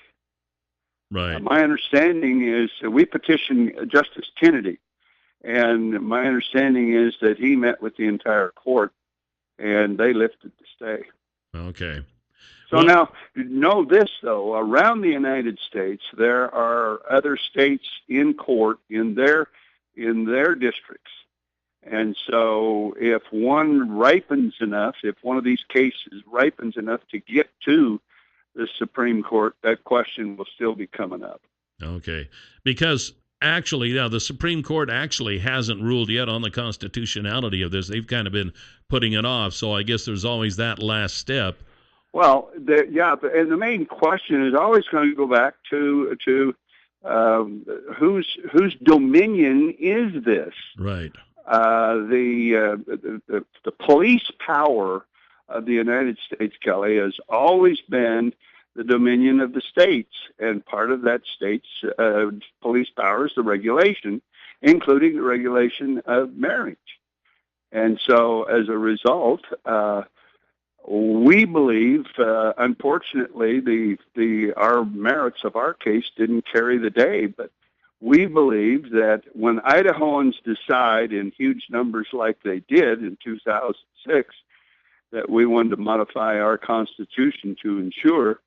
Right. My understanding is we petitioned Justice Kennedy, and my understanding is that he met with the entire court, and they lifted the stay. Okay. So now, know this, though. Around the United States, there are other states in court in their districts. And so if one ripens enough, if one of these cases ripens enough to get to the Supreme Court, that question will still be coming up. Okay. Because actually, now the Supreme Court actually hasn't ruled yet on the constitutionality of this. They've kind of been putting it off. So I guess there's always that last step. Well, and the main question is always going to go back to whose dominion is this? Right. The police power of the United States, Kelly, has always been the dominion of the states, and part of that state's police power is the regulation, including the regulation of marriage. And so, as a result, we believe, unfortunately, our merits of our case didn't carry the day, but we believe that when Idahoans decide in huge numbers like they did in 2006 that we wanted to modify our Constitution to ensure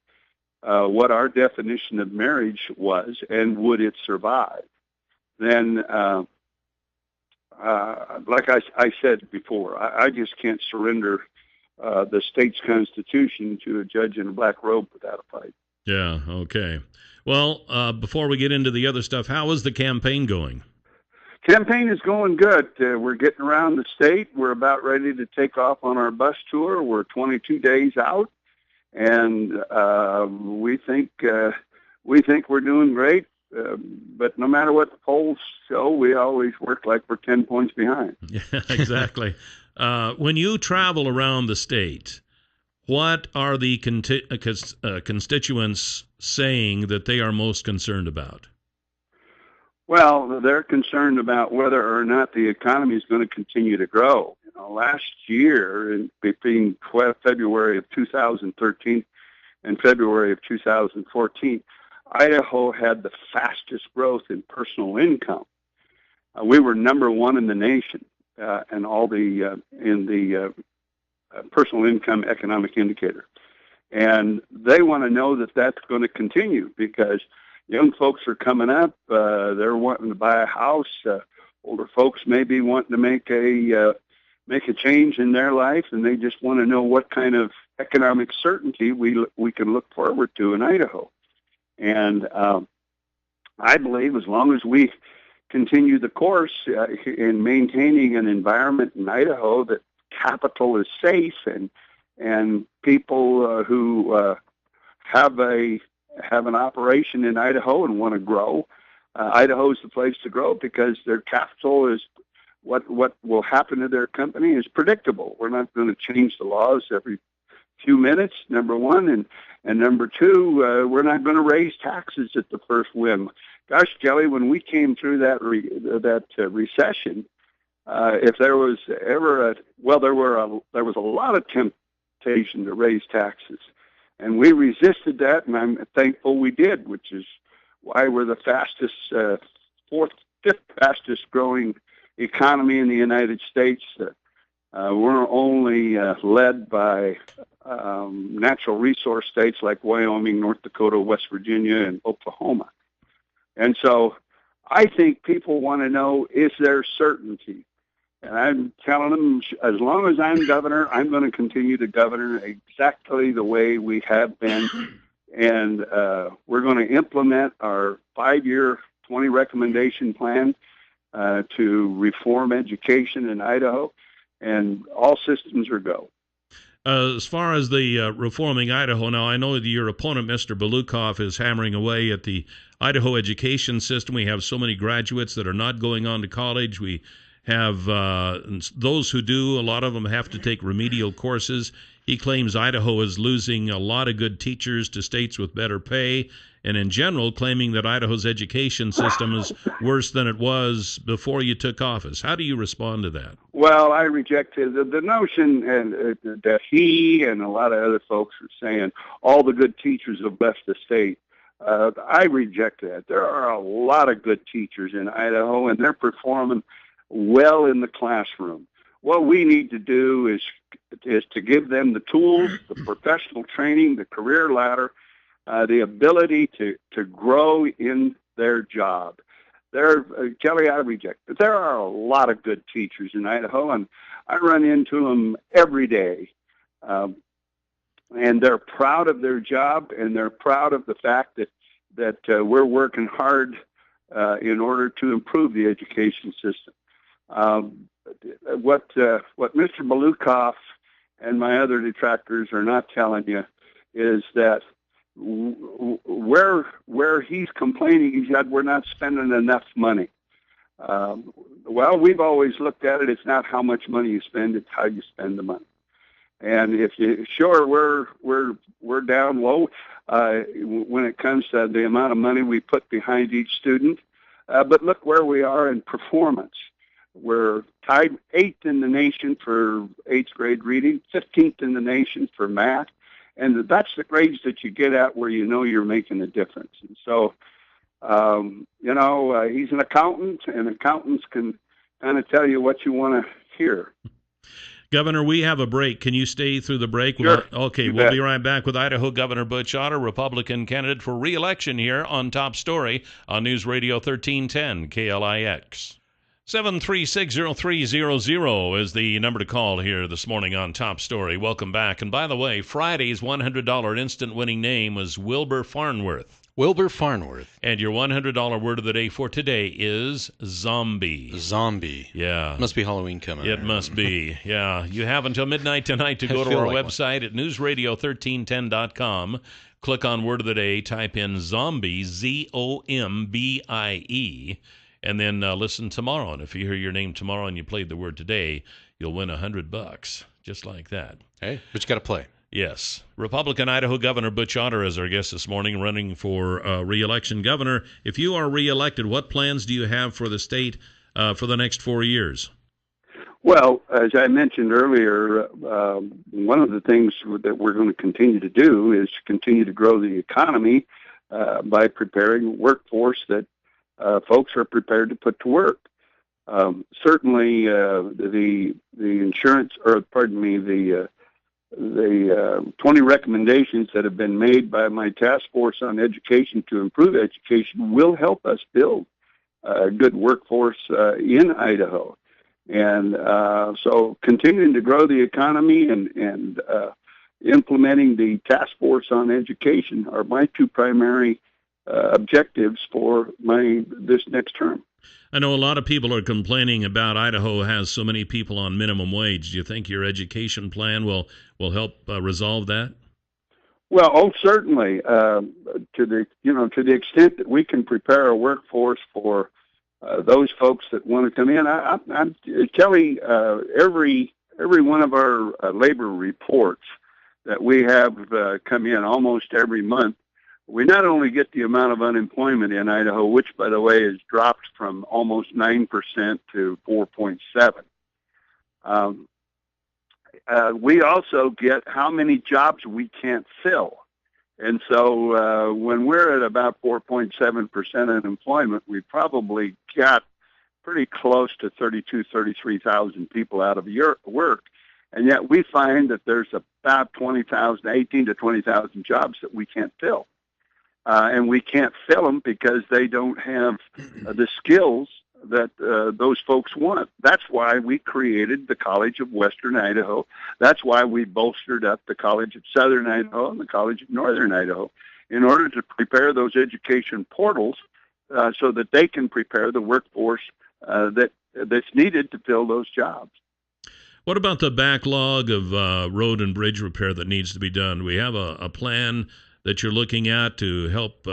what our definition of marriage was and would it survive, then, like I said before, I just can't surrender the state's Constitution to a judge in a black robe without a fight. Yeah, okay. Well, before we get into the other stuff, how is the campaign going? Campaign is going good. We're getting around the state. We're about ready to take off on our bus tour. We're 22 days out, and we think we're doing great. But no matter what the polls show, we always work like we're 10 points behind. Yeah, exactly. When you travel around the state, what are the constituents saying that they are most concerned about? Well, they're concerned about whether or not the economy is going to continue to grow. Last year, between February of 2013 and February of 2014, Idaho had the fastest growth in personal income. We were number one in the nation in the personal income economic indicator. And they want to know that that's going to continue because young folks are coming up. They're wanting to buy a house. Older folks may be wanting to make a make a change in their life, and they just want to know what kind of economic certainty we can look forward to in Idaho. And I believe as long as we continue the course in maintaining an environment in Idaho that capital is safe and people who have an operation in Idaho and want to grow, Idaho is the place to grow because their capital is what will happen to their company is predictable. We're not going to change the laws every few minutes, number one, and number two, we're not going to raise taxes at the first whim. Gosh, Kelly, when we came through that recession, if there was ever there was a lot of temptation to raise taxes, and we resisted that, and I'm thankful we did, which is why we're the fifth fastest growing economy in the United States. We're only led by natural resource states like Wyoming, North Dakota, West Virginia, and Oklahoma. And so I think people want to know, is there certainty? And I'm telling them, as long as I'm governor, I'm going to continue to govern exactly the way we have been. And we're going to implement our 5-year 20 recommendation plan to reform education in Idaho, and all systems are go. As far as the reforming Idaho, now I know that your opponent, Mr. Belukoff, is hammering away at the Idaho education system. We have so many graduates that are not going on to college. We have those who do, a lot of them have to take remedial courses. He claims Idaho is losing a lot of good teachers to states with better pay, and in general claiming that Idaho's education system is worse than it was before you took office. How do you respond to that? Well, I reject the notion that he and a lot of other folks are saying all the good teachers have left the state. I reject that. There are a lot of good teachers in Idaho, and they're performing well in the classroom. What we need to do is to give them the tools, the professional training, the career ladder, the ability to grow in their job. Kelly, I reject it. There are a lot of good teachers in Idaho, and I run into them every day. And they're proud of their job, and they're proud of the fact that we're working hard in order to improve the education system. What Mr. Belukoff and my other detractors are not telling you is that where he's complaining is that we're not spending enough money. Well, we've always looked at it. It's not how much money you spend; it's how you spend the money. And we're down low when it comes to the amount of money we put behind each student. But look where we are in performance. We're tied 8th in the nation for 8th grade reading, 15th in the nation for math, and that's the grades that you get at where you know you're making a difference. And so, he's an accountant, and accountants can kind of tell you what you want to hear. Governor, we have a break. Can you stay through the break? Sure. Okay, we'll be right back with Idaho Governor Butch Otter, Republican candidate for re-election here on Top Story on News Radio 1310 KLIX. 7360300 is the number to call here this morning on Top Story. Welcome back. And by the way, Friday's $100 instant winning name was Wilbur Farnworth. Wilbur Farnworth. And your $100 word of the day for today is zombie. Zombie. Yeah. Must be Halloween coming. It must be. Yeah. You have until midnight tonight to go to our website at newsradio1310.com. Click on word of the day, type in zombie, ZOMBIE. And then listen tomorrow. And if you hear your name tomorrow and you played the word today, you'll win $100, just like that. Hey, but you got to play. Yes. Republican Idaho Governor Butch Otter is our guest this morning, running for re-election. Governor, if you are re-elected, what plans do you have for the state for the next 4 years? Well, as I mentioned earlier, one of the things that we're going to continue to do is continue to grow the economy by preparing a workforce that folks are prepared to put to work. Certainly, the insurance, or pardon me, the 20 recommendations that have been made by my task force on education to improve education will help us build a good workforce in Idaho. And so continuing to grow the economy and implementing the task force on education are my two primary objectives for this next term. I know a lot of people are complaining about Idaho has so many people on minimum wage. Do you think your education plan will help resolve that? Well, certainly. To the extent that we can prepare a workforce for those folks that want to come in, I'm Kelly. Every one of our labor reports that we have come in almost every month, we not only get the amount of unemployment in Idaho, which, by the way, has dropped from almost 9% to 4.7%. We also get how many jobs we can't fill. And so when we're at about 4.7% unemployment, we probably got pretty close to 33,000 people out of work. And yet we find that there's about 18 to 20,000 jobs that we can't fill. And we can't fill them because they don't have the skills that those folks want. That's why we created the College of Western Idaho. That's why we bolstered up the College of Southern Idaho and the College of Northern Idaho in order to prepare those education portals so that they can prepare the workforce that's needed to fill those jobs. What about the backlog of road and bridge repair that needs to be done? Do we have a plan that you're looking at to help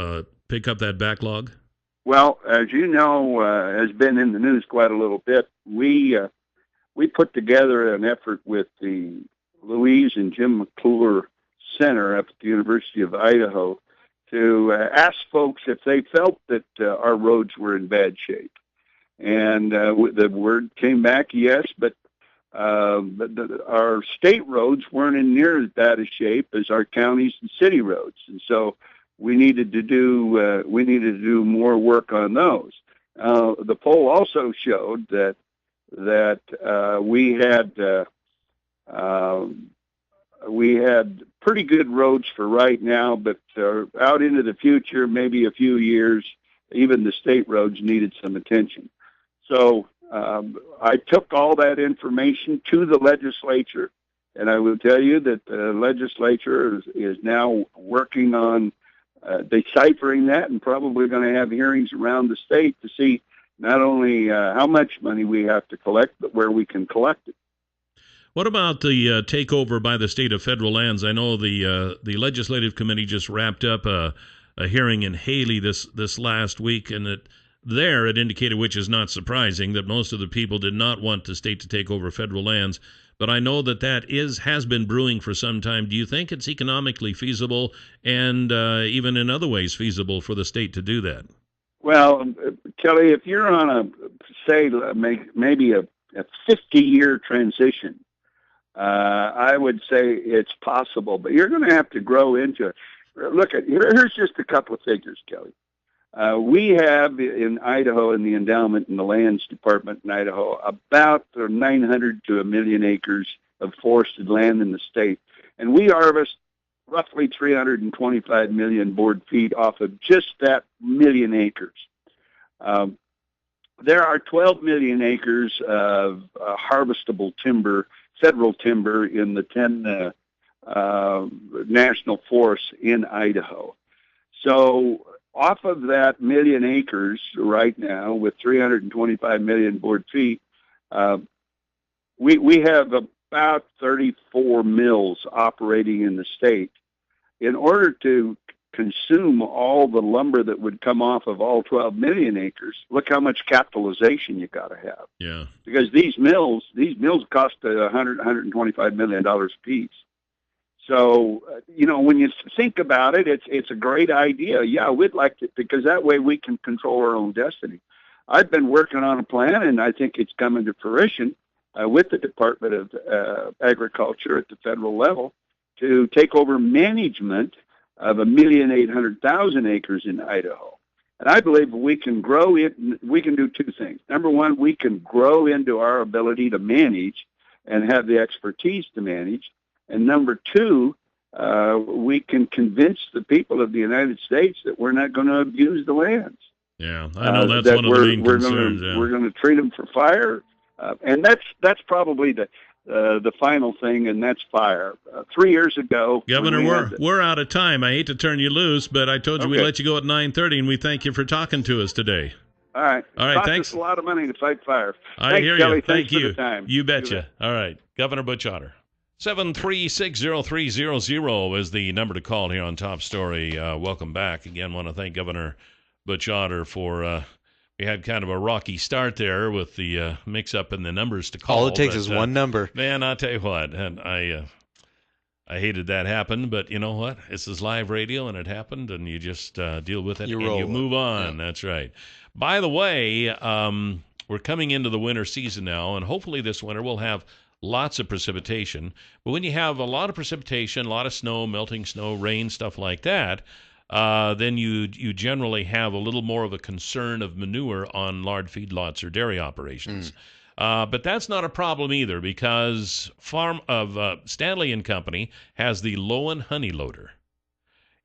pick up that backlog? Well, as you know, has been in the news quite a little bit. We put together an effort with the Louise and Jim McClure Center up at the University of Idaho to ask folks if they felt that our roads were in bad shape. And the word came back, yes, but our state roads weren't in near as bad a shape as our counties and city roads. And so we needed to do more work on those. The poll also showed that we had pretty good roads for right now, but out into the future, maybe a few years, even the state roads needed some attention. So I took all that information to the legislature, and I will tell you that the legislature is now working on deciphering that, and probably going to have hearings around the state to see not only how much money we have to collect, but where we can collect it. What about the takeover by the state of federal lands? I know the legislative committee just wrapped up a hearing in Haley this last week, and it indicated, which is not surprising, that most of the people did not want the state to take over federal lands. But I know that has been brewing for some time. Do you think it's economically feasible and even in other ways feasible for the state to do that? Well, Kelly, if you're on maybe a 50-year transition, I would say it's possible. But you're going to have to grow into it. Here's just a couple of figures, Kelly. We have in Idaho, in the endowment and the lands department in Idaho, about 900 to 1 million acres of forested land in the state. And we harvest roughly 325 million board feet off of just that 1 million acres. There are 12 million acres of harvestable timber, federal timber, in the 10 national forests in Idaho. So off of that 1 million acres right now, with 325 million board feet, we have about 34 mills operating in the state. In order to consume all the lumber that would come off of all 12 million acres, look how much capitalization you got to have. Yeah. Because these mills cost $125 million a piece. So, when you think about it, it's a great idea. Yeah, we'd like to, because that way we can control our own destiny. I've been working on a plan, and I think it's coming to fruition with the Department of Agriculture at the federal level to take over management of 1,800,000 acres in Idaho. And I believe we can grow it. We can do two things. Number one, we can grow into our ability to manage and have the expertise to manage. And number two, we can convince the people of the United States that we're not going to abuse the lands. Yeah, I know that's one of the main concerns. We're going to treat them for fire, And that's probably the final thing, and that's fire. 3 years ago, Governor, we're out of time. I hate to turn you loose, but I told you we'd let you go at 9:30, and we thank you for talking to us today. All right. Thanks. Us a lot of money to fight fire. I hear Kelly. you. Thank you. For the time. You betcha. You All right. Governor Butch Otter. 7360300 is the number to call here on Top Story. Welcome back. Again, want to thank Governor Butch Otter for we had kind of a rocky start there with the mix-up in the numbers to call. All it takes is one number. Man, I'll tell you what, and I hated that happen, but you know what? This is live radio, and it happened, and you just deal with it, and you move on. Yeah. That's right. By the way, we're coming into the winter season now, and hopefully this winter we'll have lots of precipitation. But when you have a lot of precipitation, a lot of snow, melting snow, rain, stuff like that, then you generally have a little more of a concern of manure on large feedlots or dairy operations. But that's not a problem either, because Stanley and Company has the Lowen Honey Loader.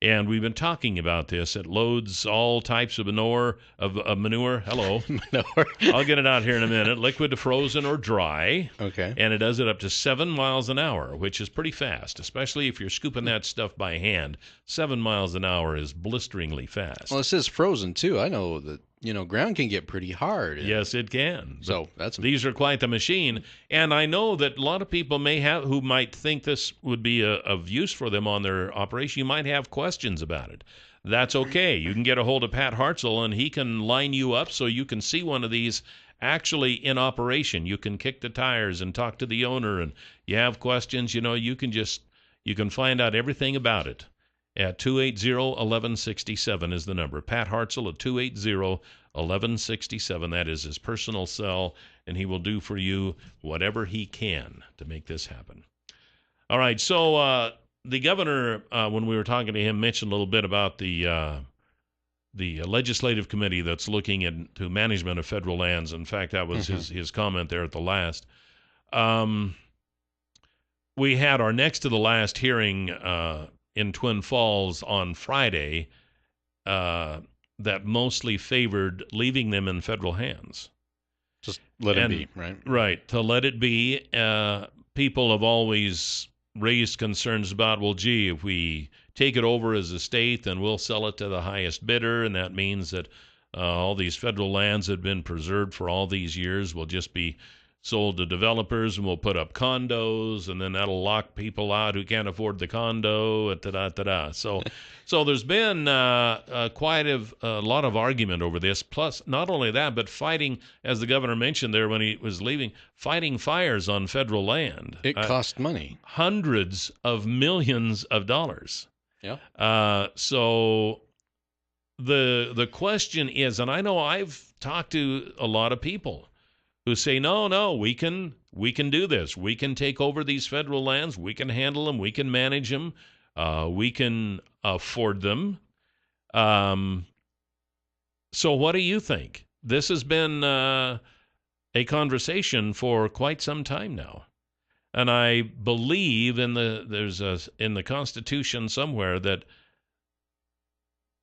And we've been talking about this. It loads all types of manure. Hello. Manure. I'll get it out here in a minute. Liquid to frozen or dry. Okay. And it does it up to 7 miles an hour, which is pretty fast, especially if you're scooping that stuff by hand. 7 miles an hour is blisteringly fast. Well, it says frozen, too. I know that, ground can get pretty hard. Yes, it can. So these are quite the machine. And I know that a lot of people who might think this would be of use for them on their operation, you might have questions about it. That's okay. You can get a hold of Pat Hartzell, and he can line you up so you can see one of these actually in operation. You can kick the tires and talk to the owner, and you have questions, you can find out everything about it. At 280-1167 is the number. Pat Hartzell at 280-1167. That is his personal cell, and he will do for you whatever he can to make this happen. All right, so the governor, when we were talking to him, mentioned a little bit about the legislative committee that's looking into management of federal lands. In fact, that was his comment there at the last. We had our next to the last hearing in Twin Falls on Friday that mostly favored leaving them in federal hands. Just let it be, right? Right, to let it be. People have always raised concerns about, well, gee, if we take it over as a state, then we'll sell it to the highest bidder, and that means that all these federal lands that have been preserved for all these years will just be sold to developers, and we'll put up condos, and then that'll lock people out who can't afford the condo, So there's been quite a lot of argument over this. Plus, not only that, but fighting, as the governor mentioned there when he was leaving, fighting fires on federal land. It cost money. Hundreds of millions of dollars. Yeah. So the question is, and I know I've talked to a lot of people who say, no, we can do this. We can take over these federal lands. We can handle them. We can manage them. We can afford them. So what do you think? This has been a conversation for quite some time now. And I believe in the Constitution somewhere that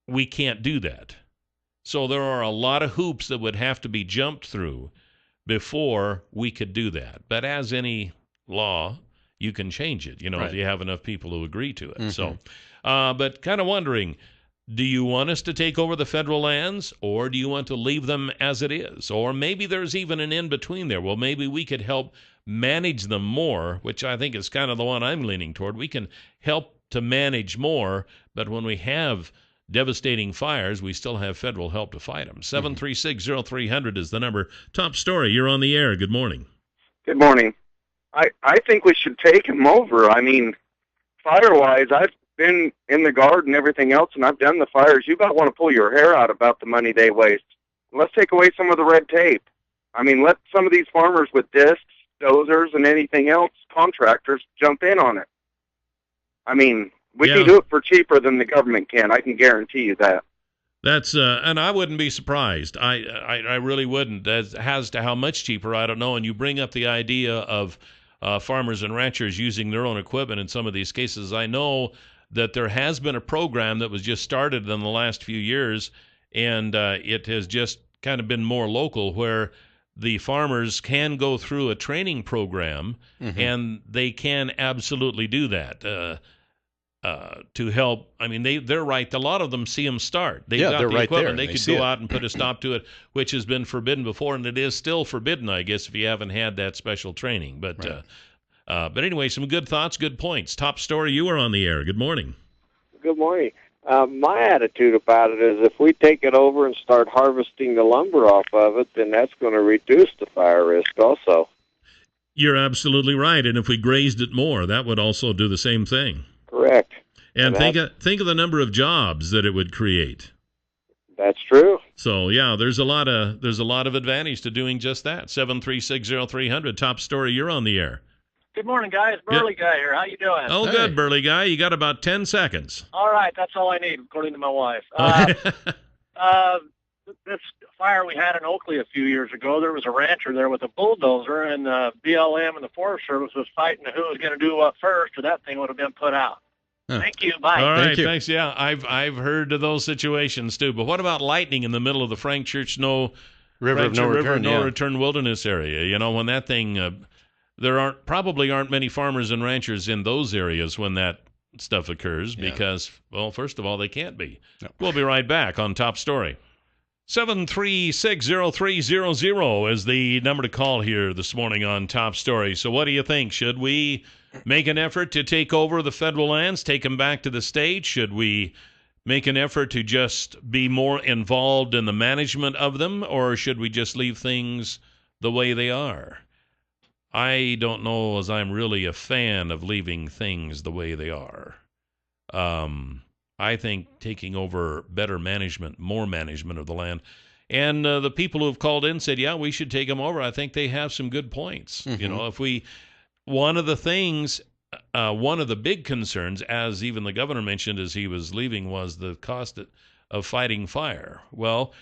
we can't do that. So there are a lot of hoops that would have to be jumped through before we could do that. But as any law, you can change it, right, if you have enough people who agree to it. So, but kind of wondering, do you want us to take over the federal lands, or do you want to leave them as it is? Or maybe there's even an in-between there. Well, maybe we could help manage them more, which I think is kind of the one I'm leaning toward. We can help to manage more, but when we have devastating fires, we still have federal help to fight them. 736-0300 is the number. Top Story, you're on the air. Good morning. Good morning. I think we should take them over. I mean, fire-wise, I've been in the garden and everything else, and I've done the fires. You about want to pull your hair out about the money they waste. Let's take away some of the red tape. I mean, let some of these farmers with discs, dozers, and anything else, contractors, jump in on it. I mean, we can do it for cheaper than the government can. I can guarantee you that. That's and I wouldn't be surprised. I really wouldn't. As to how much cheaper, I don't know. And you bring up the idea of farmers and ranchers using their own equipment in some of these cases. I know that there has been a program that was just started in the last few years, and it has just kind of been more local, where the farmers can go through a training program, and they can absolutely do that to help. I mean, they're right. A lot of them see them start. They've got they're the right equipment. there. They They could see go it. out and put a stop to it, which has been forbidden before, and it is still forbidden, I guess, if you haven't had that special training. But but anyway, some good thoughts, good points. Top story, you are on the air. Good morning. Good morning. My attitude about it is if we take it over and start harvesting the lumber off of it, then that's going to reduce the fire risk also. You're absolutely right. And if we grazed it more, that would also do the same thing. Correct. And think of the number of jobs that it would create. That's true. So yeah, there's a lot of advantage to doing just that. 7360300. Top story, you're on the air. Good morning, guys. Burley guy here. How you doing? Oh, hey. Good, Burley guy. You got about 10 seconds. All right, that's all I need, according to my wife. This fire we had in Oakley a few years ago, there was a rancher there with a bulldozer, and BLM and the Forest Service was fighting who was going to do what first, or that thing would have been put out. Thank you. Bye. All right, thanks. Yeah, I've heard of those situations too. But what about lightning in the middle of the Frank Church River of No Return Wilderness area? You know, when that thing, there probably aren't many farmers and ranchers in those areas when that stuff occurs because, well, first of all, they can't be. No. We'll be right back on Top Story. 7360300 is the number to call here this morning on Top Story. So what do you think? Should we make an effort to take over the federal lands, take them back to the state? Should we make an effort to just be more involved in the management of them, or should we just leave things the way they are? I don't know as I'm really a fan of leaving things the way they are. I think taking over better management, more management of the land. And the people who have called in said, yeah, we should take them over. I think they have some good points. You know, one of the big concerns, as even the governor mentioned as he was leaving, was the cost of fighting fire. Well,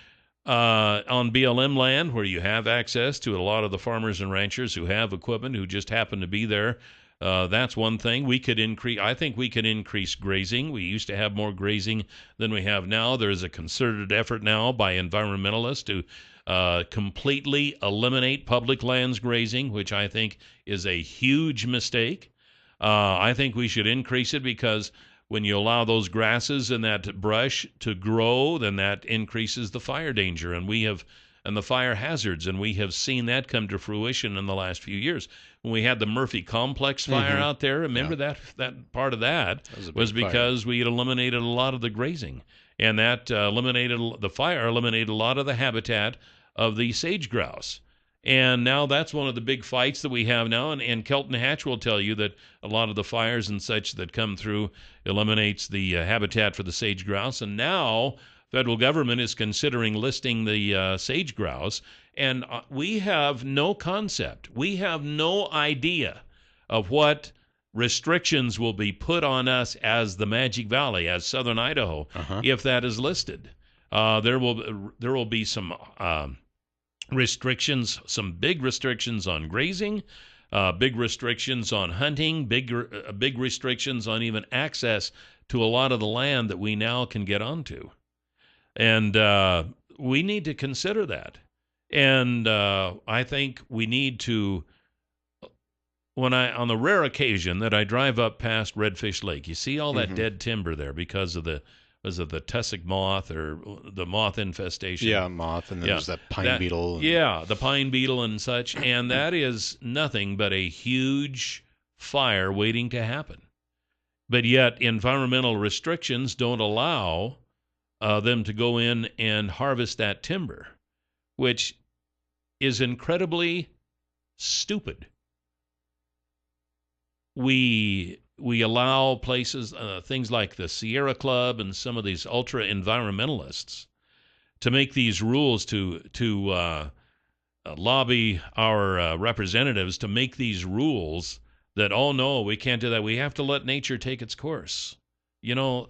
on BLM land, where you have access to a lot of the farmers and ranchers who have equipment, who just happen to be there, that's one thing. I think we could increase grazing. We used to have more grazing than we have now. There is a concerted effort now by environmentalists to completely eliminate public lands grazing, which I think is a huge mistake. I think we should increase it because when you allow those grasses and that brush to grow, then that increases the fire danger and the fire hazards, and we have seen that come to fruition in the last few years. When we had the Murphy Complex fire out there, remember that part of that was because we had eliminated a lot of the grazing, and that eliminated a lot of the habitat of the sage grouse. And now that's one of the big fights that we have now, and Kelton Hatch will tell you that a lot of the fires and such that come through eliminates the habitat for the sage grouse, and now federal government is considering listing the sage grouse, and we have no concept. We have no idea of what restrictions will be put on us as the Magic Valley, as Southern Idaho, if that is listed. There will be some restrictions, some big restrictions on grazing, big restrictions on hunting, big restrictions on even access to a lot of the land that we now can get onto. And we need to consider that. And I think we need to, on the rare occasion that I drive up past Redfish Lake, you see all that dead timber there because of the tussock moth or the moth infestation. Yeah, moth, and then there's that pine beetle. Yeah, the pine beetle and such. And that is nothing but a huge fire waiting to happen. But yet environmental restrictions don't allow them to go in and harvest that timber, which is incredibly stupid. We allow places, things like the Sierra Club and some of these ultra-environmentalists to make these rules to lobby our representatives to make these rules that, oh, no, we can't do that. We have to let nature take its course. You know,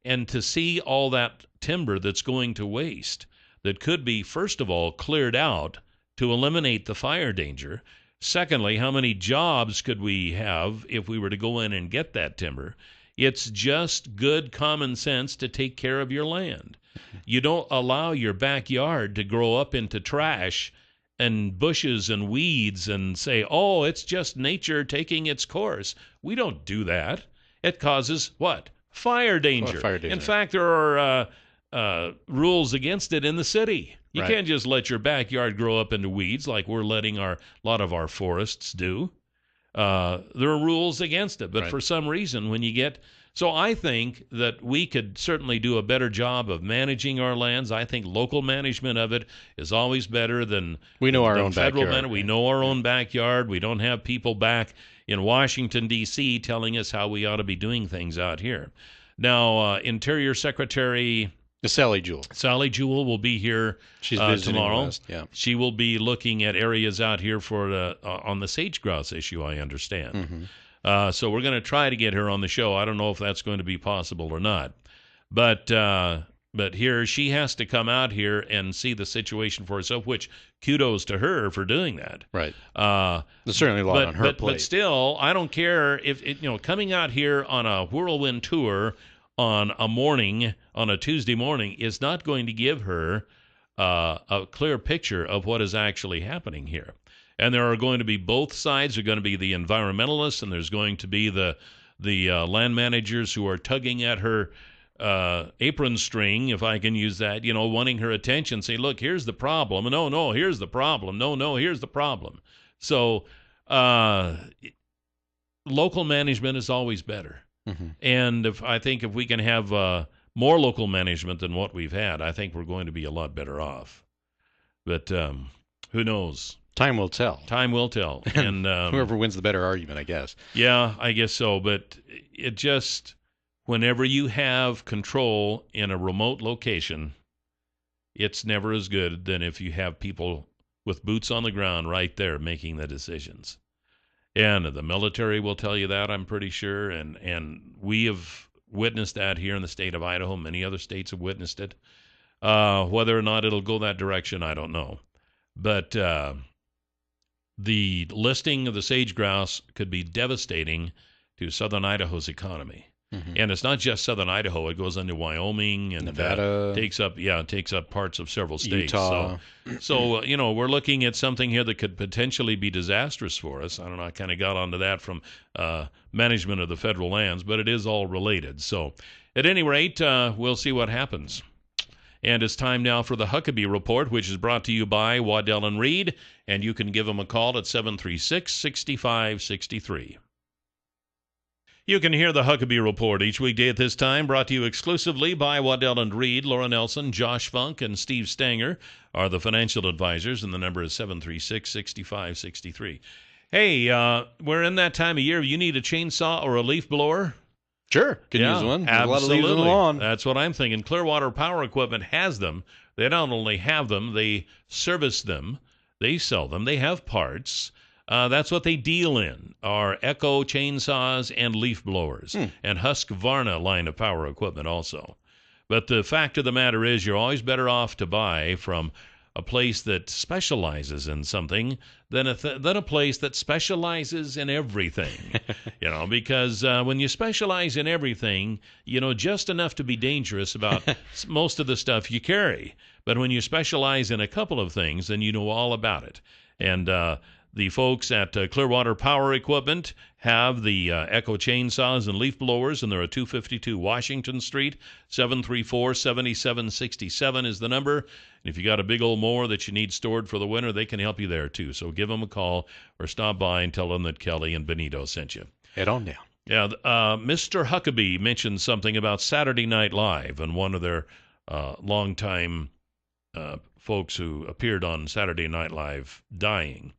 and to see all that timber that's going to waste that could be, first of all, cleared out to eliminate the fire danger. Secondly, how many jobs could we have if we were to go in and get that timber? It's just good common sense to take care of your land. You don't allow your backyard to grow up into trash and bushes and weeds and say, oh, it's just nature taking its course. We don't do that. It causes what? Fire danger. Well, fire danger. In fact, there are rules against it in the city. You Right. can't just let your backyard grow up into weeds like we're letting a lot of our forests do. There are rules against it, but Right. for some reason, when you get... So I think that we could certainly do a better job of managing our lands. I think local management of it is always better than We know our than own federal backyard. We know our own backyard. We don't have people back in Washington, D.C. telling us how we ought to be doing things out here. Now, Interior Secretary... Sally Jewell. Sally Jewell will be here She's visiting the tomorrow. West, yeah. She will be looking at areas out here for on the sage grouse issue, I understand. Mm-hmm. So we're going to try to get her on the show. I don't know if that's going to be possible or not. But here, she has to come out here and see the situation for herself, which kudos to her for doing that. Right. There's certainly a lot on her plate. But still, I don't care if coming out here on a whirlwind tour on a Tuesday morning is not going to give her a clear picture of what is actually happening here. And there are going to be both sides. There are going to be the environmentalists, and there's going to be the land managers who are tugging at her apron string, if I can use that, wanting her attention, say, look, here's the problem. No, here's the problem. No, here's the problem. So local management is always better. Mm-hmm. And I think if we can have more local management than what we've had, I think we're going to be a lot better off. But who knows? Time will tell. Time will tell. And whoever wins the better argument, I guess. Yeah, I guess so. But it just, whenever you have control in a remote location, it's never as good than if you have people with boots on the ground right there making the decisions. And the military will tell you that, I'm pretty sure. And we have witnessed that here in the state of Idaho. Many other states have witnessed it. Whether or not it'll go that direction, I don't know. But the listing of the sage grouse could be devastating to southern Idaho's economy. Mm-hmm. And it's not just southern Idaho. It goes into Wyoming and Nevada. Takes up parts of several states. Utah. So we're looking at something here that could potentially be disastrous for us. I don't know. I kind of got onto that from management of the federal lands, but it is all related. So at any rate, we'll see what happens. And it's time now for the Huckabee Report, which is brought to you by Waddell & Reed, and you can give them a call at 736-6563. You can hear the Huckabee Report each weekday at this time, brought to you exclusively by Waddell & Reed. Laura Nelson, Josh Funk, and Steve Stanger are the financial advisors, and the number is 736-6563. Hey, we're in that time of year. You need a chainsaw or a leaf blower? Sure, can use one. There's Absolutely. a lot of leaves on the lawn. That's what I'm thinking. Clearwater Power Equipment has them. They not only have them, they service them. They sell them. They have parts. That's what they deal in, are Echo chainsaws and leaf blowers, and Husqvarna line of power equipment also. But the fact of the matter is, you're always better off to buy from a place that specializes in something than a place that specializes in everything. Because when you specialize in everything, just enough to be dangerous about most of the stuff you carry. But when you specialize in a couple of things, then you know all about it. And the folks at Clearwater Power Equipment have the Echo chainsaws and leaf blowers, and they're at 252 Washington Street. 734-7767 is the number. And if you got a big old mower that you need stored for the winter, they can help you there too. So give them a call or stop by and tell them that Kelly and Benito sent you. Head on down. Yeah, Mr. Huckabee mentioned something about Saturday Night Live and one of their longtime folks who appeared on Saturday Night Live dying.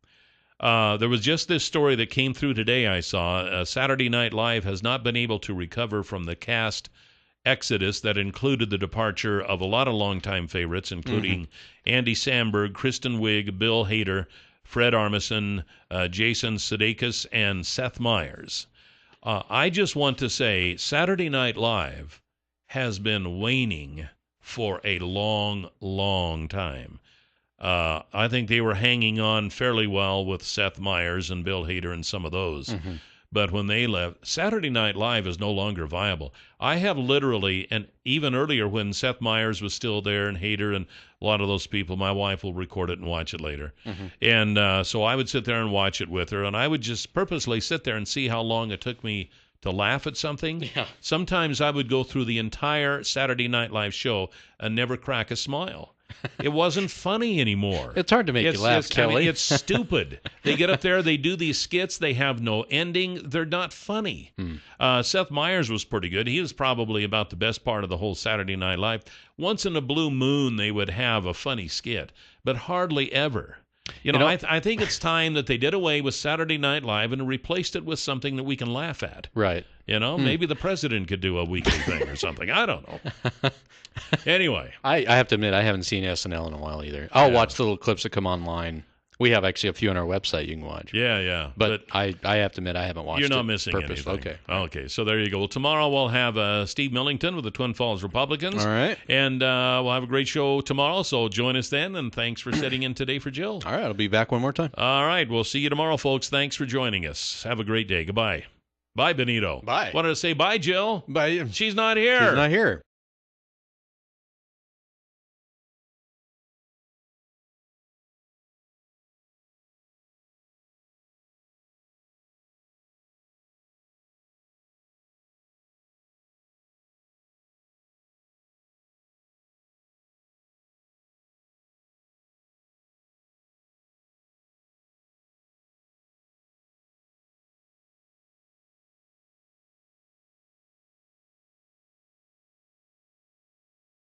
There was just this story that came through today I saw. Saturday Night Live has not been able to recover from the cast exodus that included the departure of a lot of longtime favorites, including Andy Samberg, Kristen Wiig, Bill Hader, Fred Armisen, Jason Sudeikis, and Seth Meyers. I just want to say Saturday Night Live has been waning for a long, long time. I think they were hanging on fairly well with Seth Meyers and Bill Hader and some of those. But when they left, Saturday Night Live is no longer viable. I have literally, and even earlier when Seth Meyers was still there and Hader and a lot of those people, my wife will record it and watch it later. And so I would sit there and watch it with her, and I would just purposely sit there and see how long it took me to laugh at something. Yeah. Sometimes I would go through the entire Saturday Night Live show and never crack a smile. It wasn't funny anymore. It's hard to make you laugh, Kelly. I mean, it's stupid. They get up there, they do these skits, they have no ending. They're not funny. Seth Meyers was pretty good. He was probably about the best part of the whole Saturday Night Live. Once in a blue moon, they would have a funny skit, but hardly ever. You know, I think it's time that they did away with Saturday Night Live and replaced it with something that we can laugh at. Right. You know, maybe the president could do a weekly thing or something. I don't know. Anyway. I have to admit, I haven't seen SNL in a while either. I'll watch the little clips that come online. We have actually a few on our website you can watch. Yeah. But I have to admit, I haven't watched it. You're not missing anything. Okay, so there you go. Well, tomorrow we'll have Steve Millington with the Twin Falls Republicans. All right. And we'll have a great show tomorrow, so join us then. And thanks for sitting in today for Jill. All right, I'll be back one more time. All right, we'll see you tomorrow, folks. Thanks for joining us. Have a great day. Goodbye. Bye, Benito. Bye. Wanted to say bye, Jill. Bye. She's not here. She's not here.